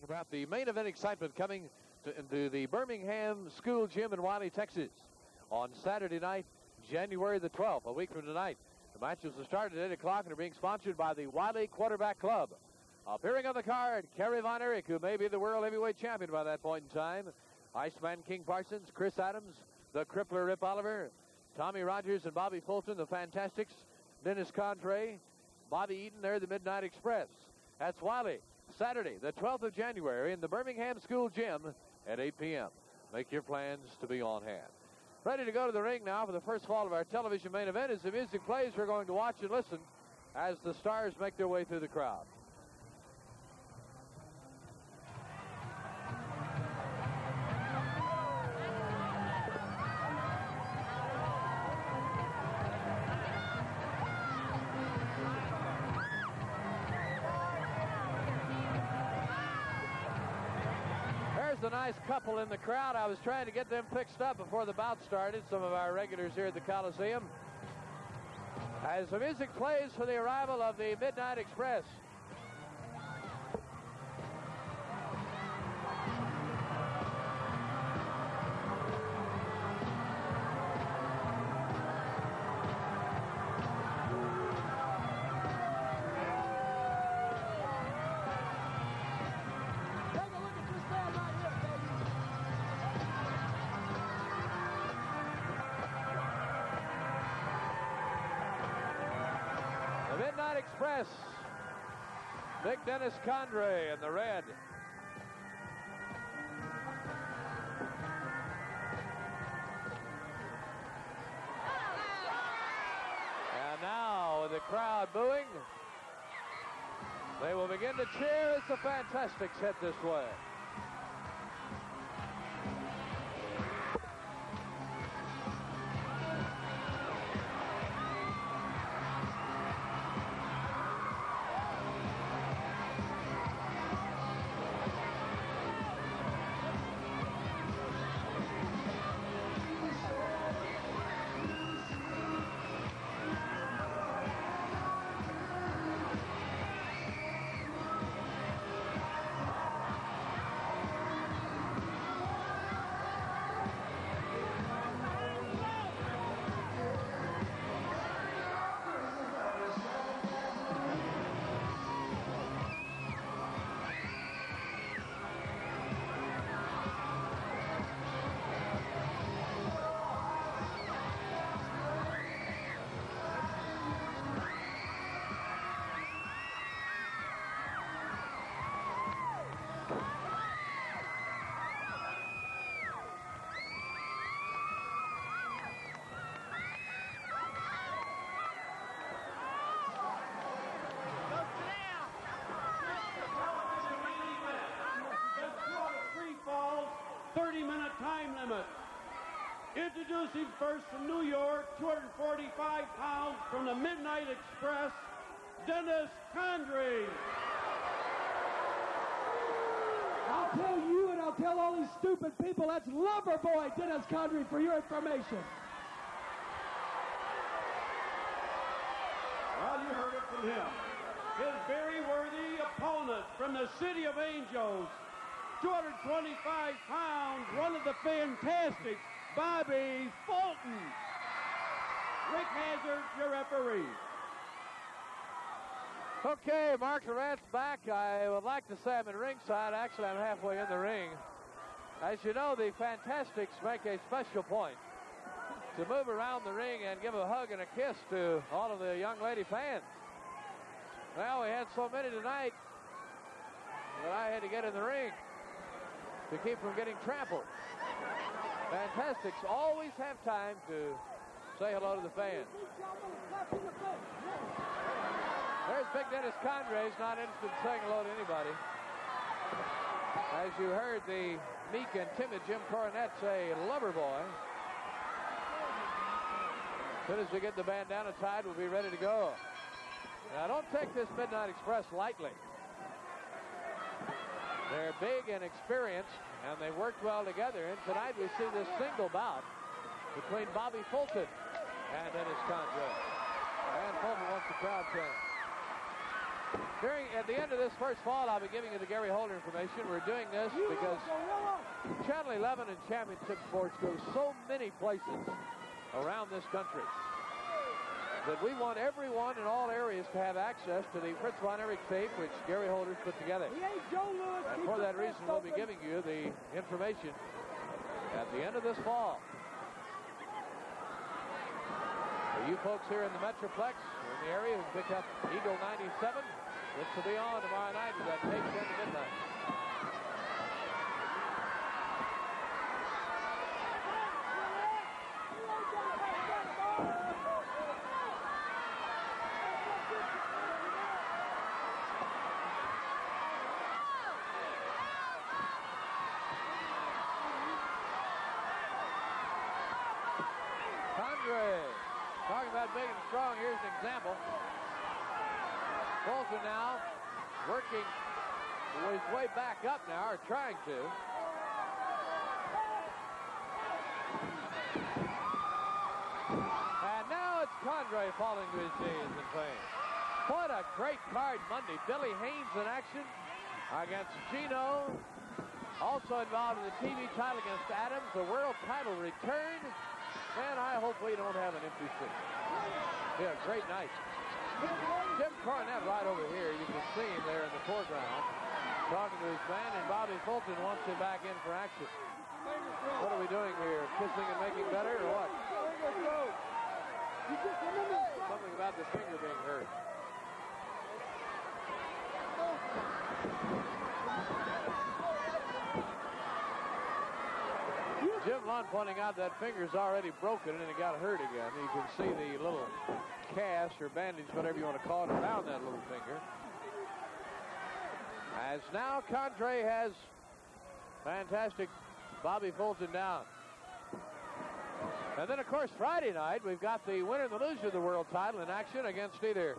A: About the main event excitement coming to the Birmingham School Gym in Wiley, Texas on Saturday night, January the 12th, a week from tonight. The matches will start at 8 o'clock and are being sponsored by the Wiley Quarterback Club. Appearing on the card, Kerry Von Erich, who may be the World Heavyweight Champion by that point in time. Iceman King Parsons, Chris Adams, the Crippler Rip Oliver, Tommy Rogers and Bobby Fulton, the Fantastics, Dennis Codrey, Bobby Eaton, they're the Midnight Express. That's Wiley, Saturday, the 12th of January in the Birmingham School Gym at 8 p.m. Make your plans to be on hand. Ready to go to the ring now for the first fall of our television main event. As the music plays, we're going to watch and listen as the stars make their way through the crowd. a nice couple in the crowd. I was trying to get them fixed up before the bout started, some of our regulars here at the Coliseum. As the music plays for the arrival of the Midnight Express. Express, Big Dennis Codrey in the red. And now with the crowd booing, they will begin to cheer as the Fantastics head this way.
D: Time limit. Introducing first from New York, 245 pounds from the Midnight Express, Dennis Codrey.
E: I'll tell you and I'll tell all these stupid people that's Loverboy Dennis Codrey for your information.
D: Well, you heard it from him. His very worthy opponent from the City of Angels, 225 pounds, one of the Fantastics, Bobby Fulton. Rick Hazard, your referee.
A: Okay, Mark Durant's back. I would like to say I'm at ringside. Actually, I'm halfway in the ring. As you know, the Fantastics make a special point to move around the ring and give a hug and a kiss to all of the young lady fans. Well, we had so many tonight that I had to get in the ring to keep from getting trampled. Fantastics always have time to say hello to the fans. There's Big Dennis Codrey. He's not interested in saying hello to anybody. As you heard the meek and timid Jim Cornette say, Loverboy. As soon as we get the bandana tied, we'll be ready to go. Now, don't take this Midnight Express lightly. They're big and experienced, and they worked well together. And tonight we see this single bout between Bobby Fulton and Dennis Codrey. And Fulton wants the crowd chant. At the end of this first fall, I'll be giving you the Gary Holder information. We're doing this because Channel 11 and Championship Sports goes so many places around this country that we want everyone in all areas to have access to the Fritz von Erich tape, which Gary Holder's put together. And for that reason, we'll be giving you the information at the end of this fall. For you folks here in the Metroplex, or in the area, who pick up Eagle 97, this will be on tomorrow night with that tape 10 to midnight. Talking about big and strong, here's an example. Fulton now working his way back up now, or trying to. Codrey falling to his knees in pain. What a great card Monday. Billy Haynes in action against Gino. Also involved in the TV title against Adams. The world title return. And I hope we don't have an empty seat. Yeah, great night. Jim Cornette right over here. You can see him there in the foreground talking to his man, and Bobby Fulton wants him back in for action. What are we doing here? Kissing and making better or what? Something about the finger being hurt. Jim Lund pointing out that finger's already broken and it got hurt again. You can see the little cast or bandage, whatever you want to call it, around that little finger. As now Codrey has fantastic Bobby Fulton down. And then, of course, Friday night, we've got the winner and the loser of the world title in action against either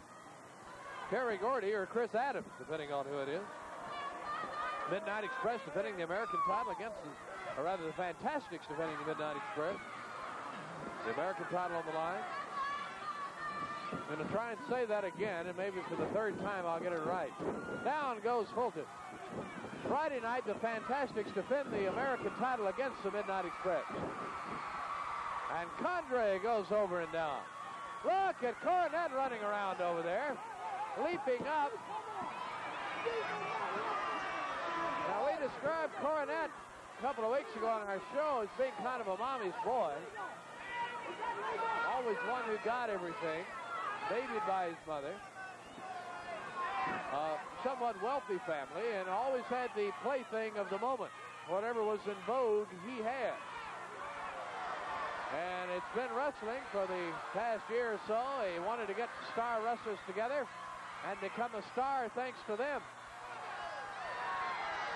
A: Kerry Gordy or Chris Adams, depending on who it is. Midnight Express defending the American title against or rather the Fantastics defending the Midnight Express. The American title on the line. I'm going to try and say that again, and maybe for the third time I'll get it right. Down goes Fulton. Friday night, the Fantastics defend the American title against the Midnight Express. And Codrey goes over and down. Look at Cornette running around over there, leaping up. Now, we described Cornette a couple of weeks ago on our show as being kind of a mommy's boy. Always one who got everything, babied by his mother. Somewhat wealthy family, and always had the plaything of the moment. Whatever was in vogue, he had. And it's been wrestling for the past year or so. He wanted to get star wrestlers together and become a star thanks to them.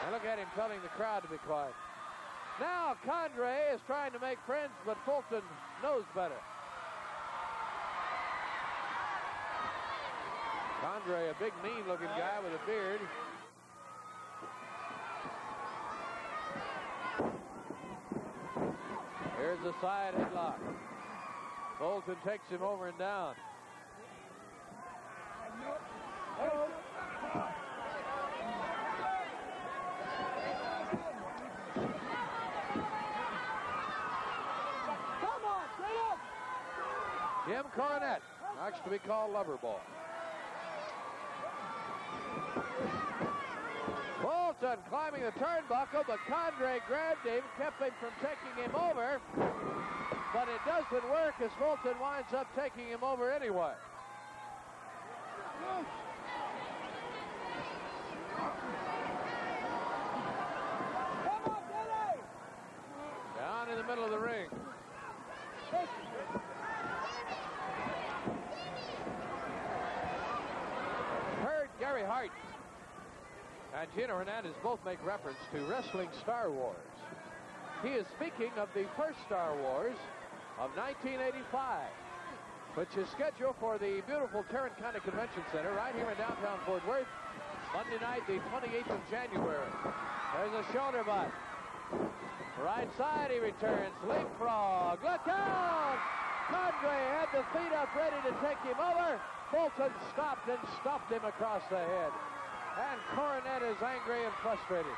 A: And look at him telling the crowd to be quiet. Now Codrey is trying to make friends, but Fulton knows better. Codrey, a big, mean-looking guy with a beard. Here's a side headlock. Fulton takes him over and down. Jim Cornette, next to be called Loverboy. Fulton climbing the turnbuckle, but Codrey grabbed him, kept him from taking him over. But it doesn't work as Fulton winds up taking him over anyway. Down in the middle of the ring. Gary Hart and Gino Hernandez both make reference to wrestling Star Wars. He is speaking of the first Star Wars of 1985, which is scheduled for the beautiful Tarrant County Convention Center right here in downtown Fort Worth, Monday night, the 28th of January. There's a shoulder butt. Right side, he returns. Leapfrog. Look out! Codrey had the feet up ready to take him over. Fulton stopped and stopped him across the head. And Cornette is angry and frustrated.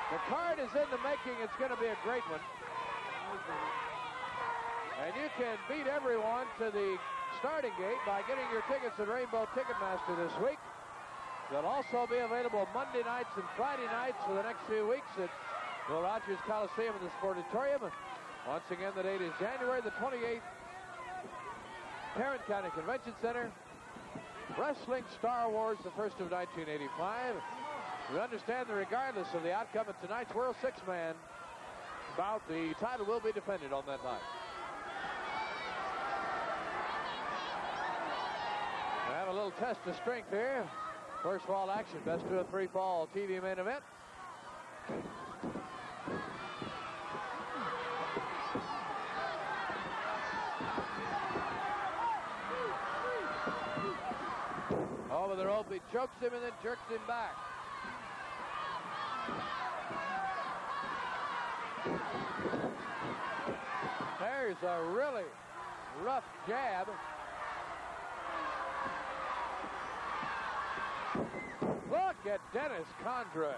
A: The card is in the making. It's going to be a great one. And you can beat everyone to the starting gate by getting your tickets at Rainbow Ticketmaster this week. They'll also be available Monday nights and Friday nights for the next few weeks at Will Rogers Coliseum in the Sportatorium. Once again, the date is January the 28th. Tarrant County Convention Center. Wrestling Star Wars, the first of 1985. We understand that regardless of the outcome of tonight's World Six-Man bout, the title will be defended on that night. We have a little test of strength here. First fall action, best 2 of 3 fall TV main event. Over the rope, he chokes him and then jerks him back. There's There's a really rough jab. Look at Dennis Codrey.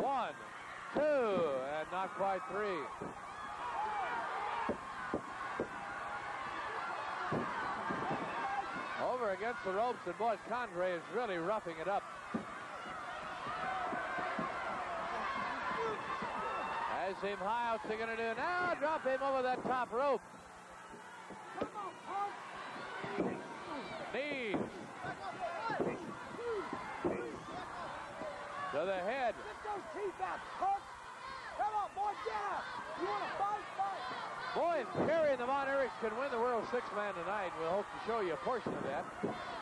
A: 1, 2, and not quite 3. Over against the ropes, and boy, Codrey is really roughing it up. Has him high. What's he going to do now? Drop him over that top rope. Knees. To the head.
E: Get those teeth out, Hart. Come on, boy, get up. You want to fight? Fight.
A: Boy, if Kerry and the Von Erichs can win the World Six-Man tonight, we'll hope to show you a portion of that.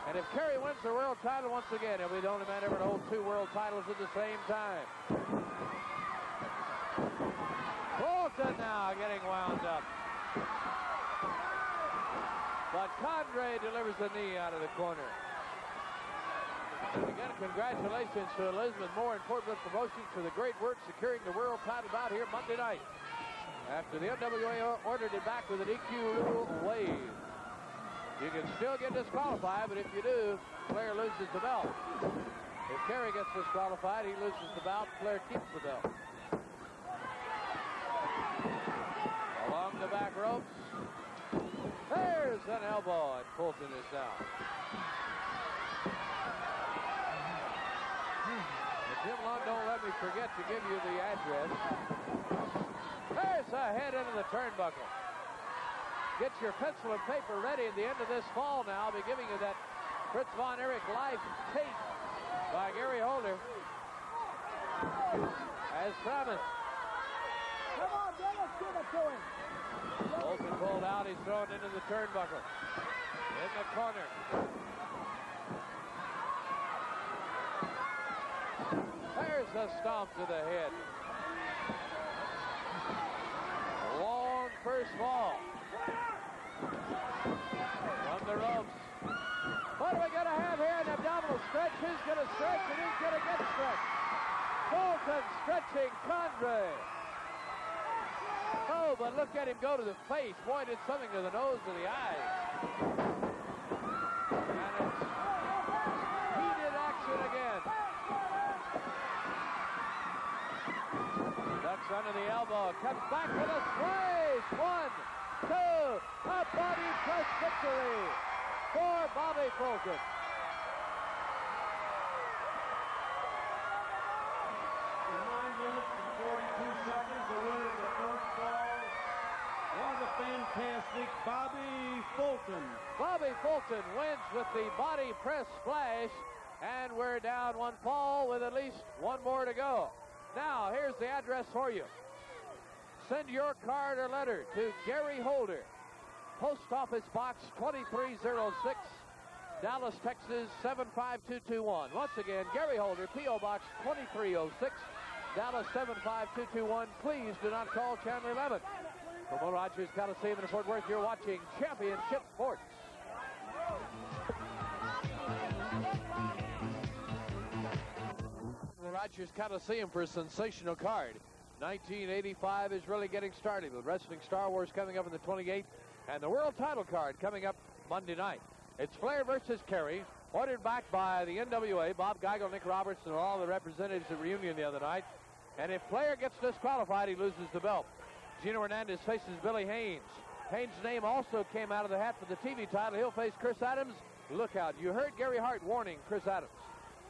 A: And if Kerry wins the world title once again, he'll be the only man ever to hold 2 world titles at the same time. Fulton now getting wound up. But Codrey delivers the knee out of the corner. And again, congratulations to Elizabeth Moore and Fort Bliss Promotions for the great work securing the world title bout here Monday night. After the NWA ordered it back with an EQ rule wave. You can still get disqualified, but if you do, Flair loses the belt. If Kerry gets disqualified, he loses the belt. Flair keeps the belt. Along the back ropes. There's an elbow, and Fulton is down. Jim Long, don't let me forget to give you the address. There's a head into the turnbuckle. Get your pencil and paper ready at the end of this fall now. I'll be giving you that Fritz Von Erich live tape by Gary Holder. As promised.
E: Come on, Dennis, give it to him.
A: Fulton pulled out. He's thrown into the turnbuckle. In the corner. There's a stomp to the head. Long first fall. From the ropes. What are we going to have here? An abdominal stretch. Who's going to stretch and who's going to get stretched? Fulton stretching Codrey. Oh, but look at him go to the face. Boy, did something to the nose or the eyes. And it's heated action again. Ducks under the elbow. Comes back with a squeeze. 1, 2. A body press victory for Bobby Fulton.
D: In 9 minutes and 42 seconds, the winner of the first fall was a fantastic Bobby Fulton.
A: Bobby Fulton wins with the body press splash, and we're down 1 fall with at least 1 more to go. Now, here's the address for you. Send your card or letter to Gary Holder, Post Office Box 2306, Dallas, Texas 75221. Once again, Gary Holder, P.O. Box 2306, Dallas 75221. Please do not call Channel 11. From Will Rogers Coliseum in Fort Worth, you're watching Championship Sports. Rogers Coliseum for a sensational card. 1985 is really getting started with Wrestling Star Wars coming up on the 28th and the World Title card coming up Monday night. It's Flair versus Kerry, ordered back by the NWA, Bob Geigel, Nick Roberts, and all the representatives at Reunion the other night. And if Flair gets disqualified, he loses the belt. Gino Hernandez faces Billy Haynes. Haynes' name also came out of the hat for the TV title. He'll face Chris Adams. Look out. You heard Gary Hart warning Chris Adams.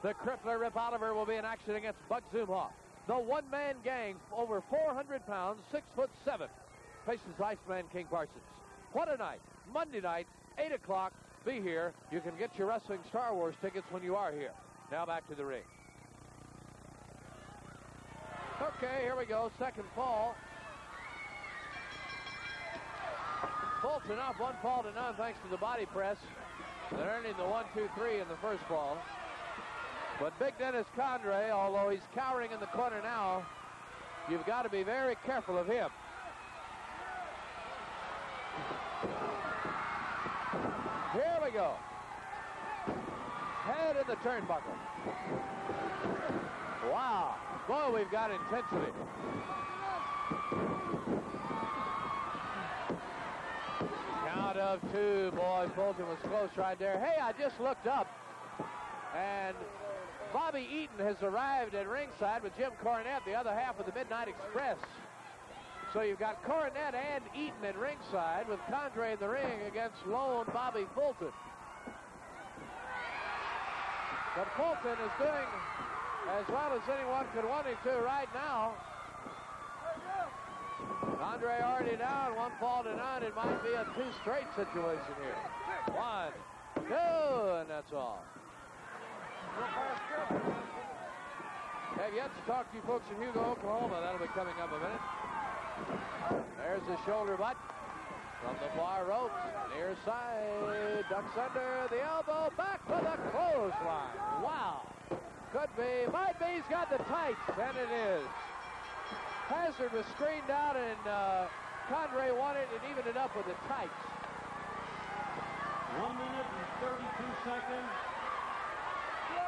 A: The Crippler, Rip Oliver, will be in action against Buck Zumhoff. The one-man gang, over 400 pounds, 6'7", faces Iceman King Parsons. What a night. Monday night, 8 o'clock. Be here. You can get your Wrestling Star Wars tickets when you are here. Now back to the ring. Okay, here we go. Second fall. Fulton off 1 fall to none thanks to the body press. They're earning the 1, 2, 3 in the first fall. But Big Dennis Codrey, although he's cowering in the corner now, you've got to be very careful of him. Here we go. Head in the turnbuckle. Wow. Boy, we've got intensity. of two. Boy, Fulton was close right there. Hey, I just looked up, and Bobby Eaton has arrived at ringside with Jim Cornette, the other half of the Midnight Express. So you've got Cornette and Eaton at ringside with Codrey in the ring against lone Bobby Fulton. But Fulton is doing as well as anyone could want him to right now. Codrey already down, one fall to none. It might be a two straight situation here. 1, 2, and that's all. Have yet to talk to you folks in Hugo, Oklahoma. That'll be coming up a minute. There's the shoulder butt from the far ropes. Near side, ducks under the elbow, back with a clothesline. Wow. Could be, might be, he's got the tights, and it is. Hazard was screened out, and Codrey won it and evened it up with the tights.
D: 1 minute and 32 seconds.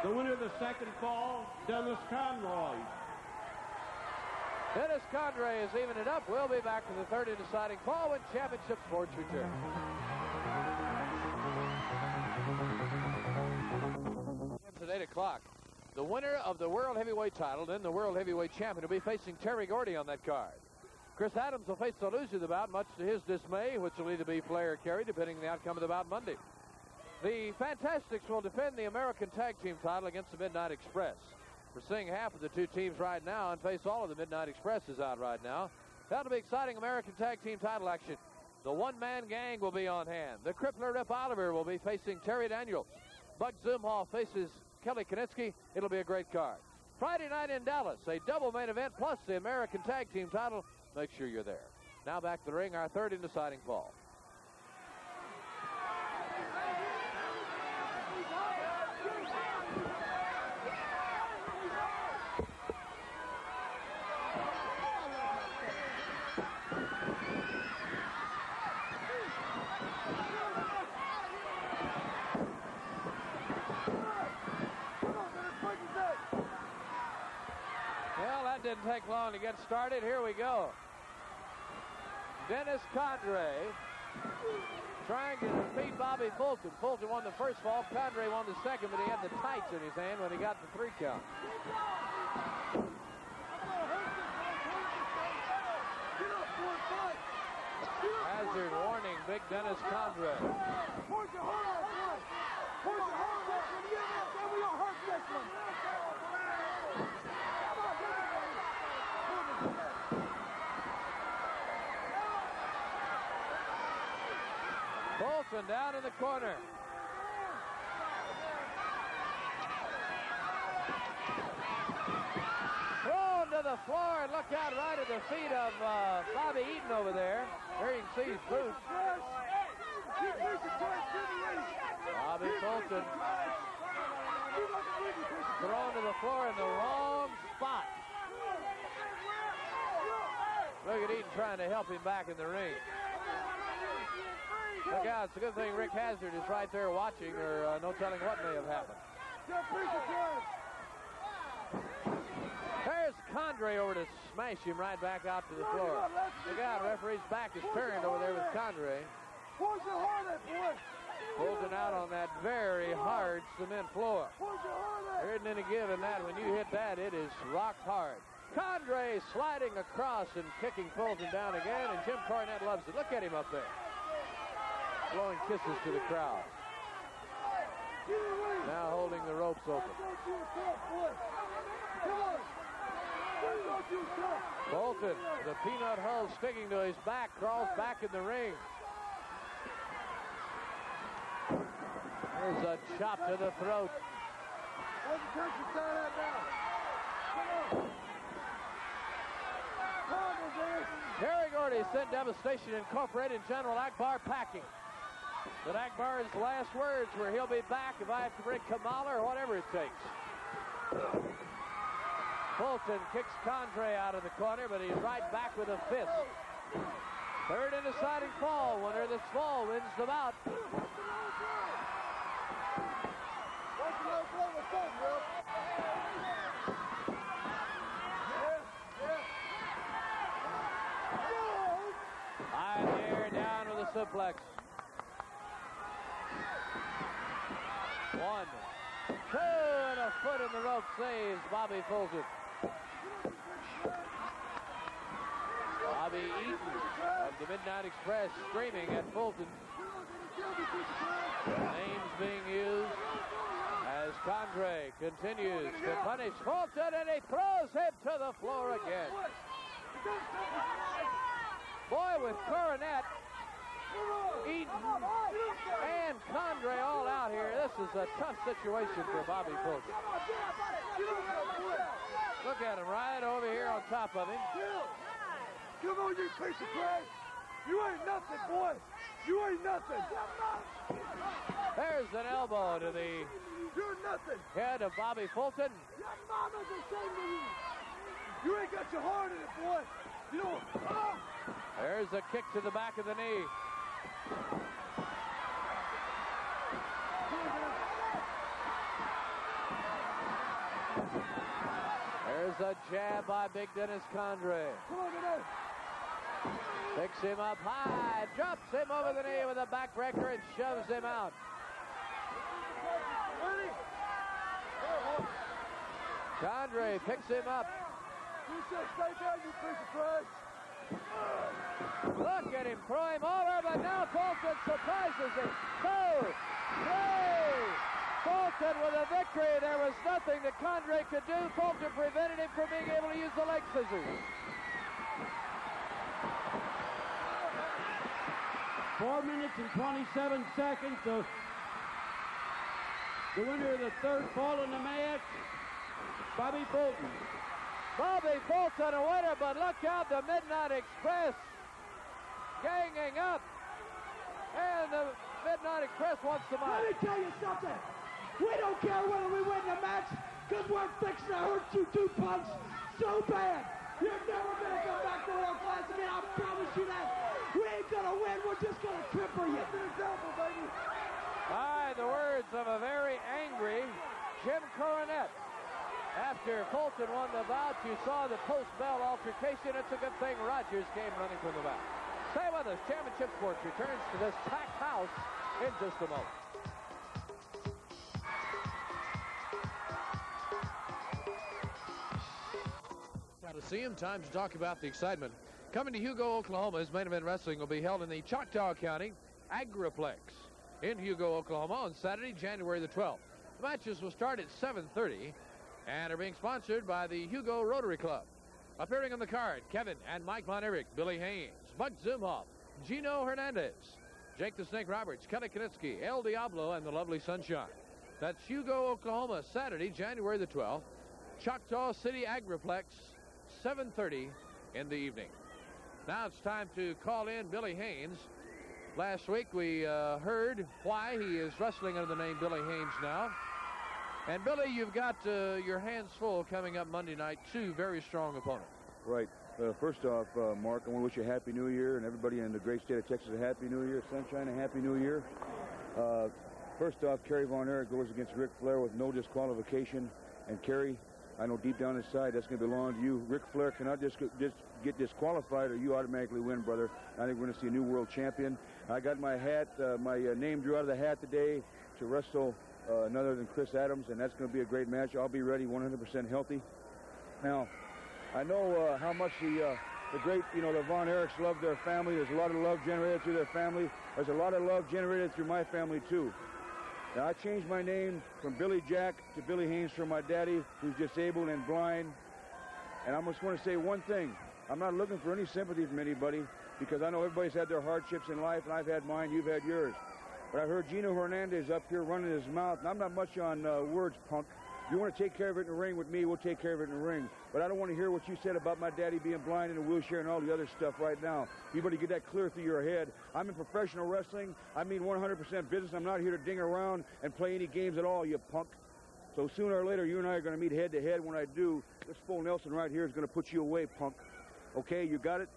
D: The winner of the second fall, Dennis Conroy.
A: Dennis Codrey has evened it up. We'll be back to the third and deciding fall when Championship Sports return. At 8 o'clock. The winner of the World Heavyweight title, then the World Heavyweight Champion, will be facing Terry Gordy on that card. Chris Adams will face the loser of the bout, much to his dismay, which will either be Flair or Kerry, depending on the outcome of the bout Monday. The Fantastics will defend the American Tag Team title against the Midnight Express. We're seeing half of the two teams right now and face all of the Midnight Expresses out right now. That'll be exciting American Tag Team title action. The one-man gang will be on hand. The Crippler Rip Oliver will be facing Terry Daniels. Bug Zumhoff faces Kelly Konitsky. It'll be a great card. Friday night in Dallas, a double main event plus the American Tag Team title. Make sure you're there. Now back to the ring, our third and deciding fall. Didn't take long to get started. Here we go. Dennis Codrey trying to defeat Bobby Fulton. Fulton won the first fall. Codrey won the second, but he had the tights in his hand when he got the 3 count. Hazard warning big Dennis Codrey. Fulton down in the corner. Thrown to the floor, and look out right at the feet of Bobby Eaton over there. There you can see his boots. Bobby Fulton thrown to the floor in the wrong spot. Look at Eaton trying to help him back in the ring. Look out, it's a good thing Rick Hazard is right there watching, or no telling what may have happened. There's Codrey over to smash him right back out to the floor. Look out, referee's back is turned over there with Codrey. Fulton out on that very hard cement floor. There isn't any give in that. When you hit that, it is rock hard. Codrey sliding across and kicking Fulton down again, and Jim Cornette loves it. Look at him up there. Blowing kisses to the crowd. Now holding the ropes open. Fulton, the peanut hull sticking to his back, crawls back in the ring. There's a chop to the throat. Terry Gordy sent Devastation Incorporated and General Akbar packing. But Akbar's last words were he'll be back if I have to bring Kamala or whatever it takes. Fulton kicks Codrey out of the corner, but he's right back with a fist. Third and deciding fall. Winner of this fall wins the bout. High in the air, down with a suplex. 1, 2, and a foot in the rope saves Bobby Fulton. Bobby Eaton of the Midnight Express screaming at Fulton. Names being used as Codrey continues to punish Fulton, and he throws him to the floor again. Boy, with Coronet, Eaton, and Codrey all out here, this is a tough situation for Bobby Fulton. Look at him right over here on top of him.
H: Come on, you piece of crap. You ain't nothing, boy. You ain't nothing.
A: There's an elbow to the
H: You're nothing.
A: head of Bobby Fulton.
H: Your mama's ashamed of you. You ain't got your heart in it, boy. You know. Oh.
A: There's a kick to the back of the knee. There's a jab by Big Dennis Codrey.
H: Come on, Dennis.
A: Picks him up high, drops him over the knee with a backbreaker and shoves him out. Codrey picks him up.
H: You should stay down, you piece of trash.
A: Look at him throw him over, but now Fulton surprises him. 2, 3. Fulton with a victory. There was nothing that Codrey could do. Fulton prevented him from being able to use the leg scissors.
D: 4 minutes and 27 seconds. The winner of the third fall in the match, Bobby Fulton.
A: Bobby Fulton a winner, but look out, the Midnight Express ganging up. And the Midnight Express wants the
E: Let
A: match.
E: me tell you something. We don't care whether we win the match, because we're fixing to hurt you 2 punch so bad. You're never going to come back to world class again. I promise you that. We ain't going to win. We're just going to cripple you.
A: By the words of a very angry Jim Coronet. After Fulton won the bout, you saw the post-bell altercation. It's a good thing Rogers came running from the back. Stay with us. Championship Sports returns to this packed house in just a moment.
C: Coliseum, time to talk about the excitement. Coming to Hugo, Oklahoma, as main event wrestling will be held in the Choctaw County Agriplex in Hugo, Oklahoma on Saturday, January the 12th. The matches will start at 7:30 and are being sponsored by the Hugo Rotary Club. Appearing on the card, Kevin and Mike Von Erich, Billy Haynes, Buck Zumhoff, Gino Hernandez, Jake the Snake Roberts, Kelly Knitsky, El Diablo, and the Lovely Sunshine. That's Hugo, Oklahoma, Saturday, January the 12th. Choctaw City Agriplex, 7:30 in the evening. Now it's time to call in Billy Haynes. Last week we heard why he is wrestling under the name Billy Haynes now. And Billy, you've got your hands full coming up Monday night. 2 very strong opponents.
J: Right. First off, Mark, I want to wish you a Happy New Year, and everybody in the great state of Texas a Happy New Year. Sunshine, a Happy New Year. First off, Kerry Von Erich goes against Ric Flair with no disqualification. And Kerry, I know deep down inside that's going to belong to you. Ric Flair cannot just get disqualified or you automatically win, brother. I think we're going to see a new world champion. I got my hat, my name drew out of the hat today to wrestle none other than Chris Adams, and that's going to be a great match. I'll be ready, 100% healthy. Now, I know how much the great, the Von Erichs love their family. There's a lot of love generated through their family. There's a lot of love generated through my family, too. Now, I changed my name from Billy Jack to Billy Haynes for my daddy, who's disabled and blind. And I just want to say one thing. I'm not looking for any sympathy from anybody, because I know everybody's had their hardships in life, and I've had mine, you've had yours. But I heard Gino Hernandez up here running his mouth, and I'm not much on words, punk. If you want to take care of it in the ring with me, we'll take care of it in the ring. But I don't want to hear what you said about my daddy being blind in a wheelchair and all the other stuff right now. You better get that clear through your head. I'm in professional wrestling. I mean 100% business. I'm not here to ding around and play any games at all, you punk. So sooner or later, you and I are going to meet head to head. When I do, this Full Nelson right here is going to put you away, punk. Okay, you got it?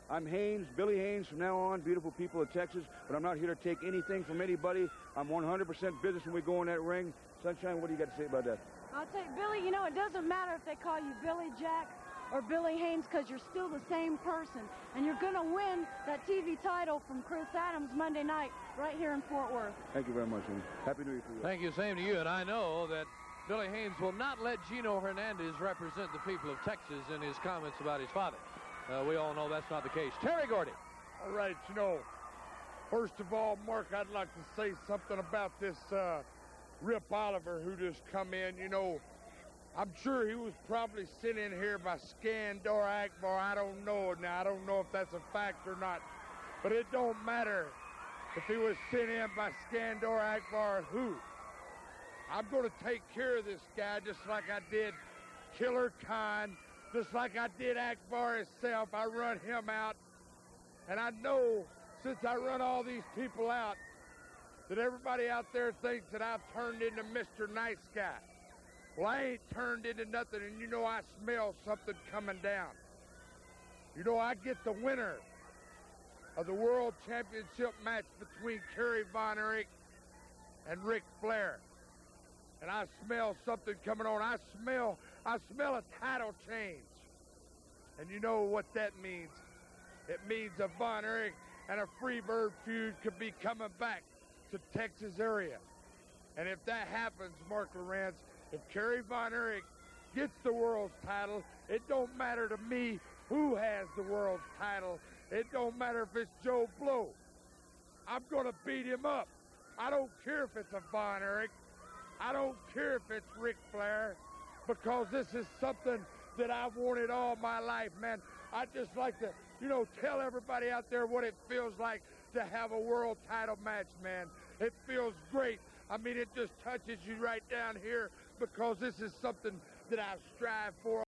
J: I'm Haynes, Billy Haynes from now on, beautiful people of Texas, but I'm not here to take anything from anybody. I'm 100% business when we go in that ring. Sunshine, what do you got to say about that?
K: I'll tell you, Billy, it doesn't matter if they call you Billy Jack or Billy Haynes, because you're still the same person. And you're going to win that TV title from Chris Adams Monday night right here in Fort Worth.
J: Thank you very much, Amy. Happy New Year to you.
C: Thank you, same to you. And I know that Billy Haynes will not let Gino Hernandez represent the people of Texas in his comments about his father. We all know that's not the case. Terry Gordy.
H: All right, you know, first of all, Mark, I'd like to say something about this Rip Oliver who just come in. You know, I'm sure he was probably sent in here by Skandor Akbar. I don't know. Now, I don't know if that's a fact or not, but it don't matter if he was sent in by Skandor Akbar or who. I'm going to take care of this guy just like I did Killer Khan, just like I did Akbar himself. I run him out, and I know since I run all these people out that everybody out there thinks that I've turned into Mr. Nice Guy. Well, I ain't turned into nothing, and you know I smell something coming down. You know, I get the winner of the World Championship match between Kerry Von Erich and Ric Flair. And I smell something coming on. I smell a title change. And you know what that means. It means a Von Erich and a Freebird feud could be coming back to Texas area. And if that happens, Mark Lorenz, if Kerry Von Erich gets the world's title, it don't matter to me who has the world's title. It don't matter if it's Joe Blow. I'm going to beat him up. I don't care if it's a Von Erich. I don't care if it's Ric Flair, because this is something that I've wanted all my life, man. I just like to, you know, tell everybody out there what it feels like to have a world title match, man. It feels great. I mean, it just touches you right down here, because this is something that I've strived for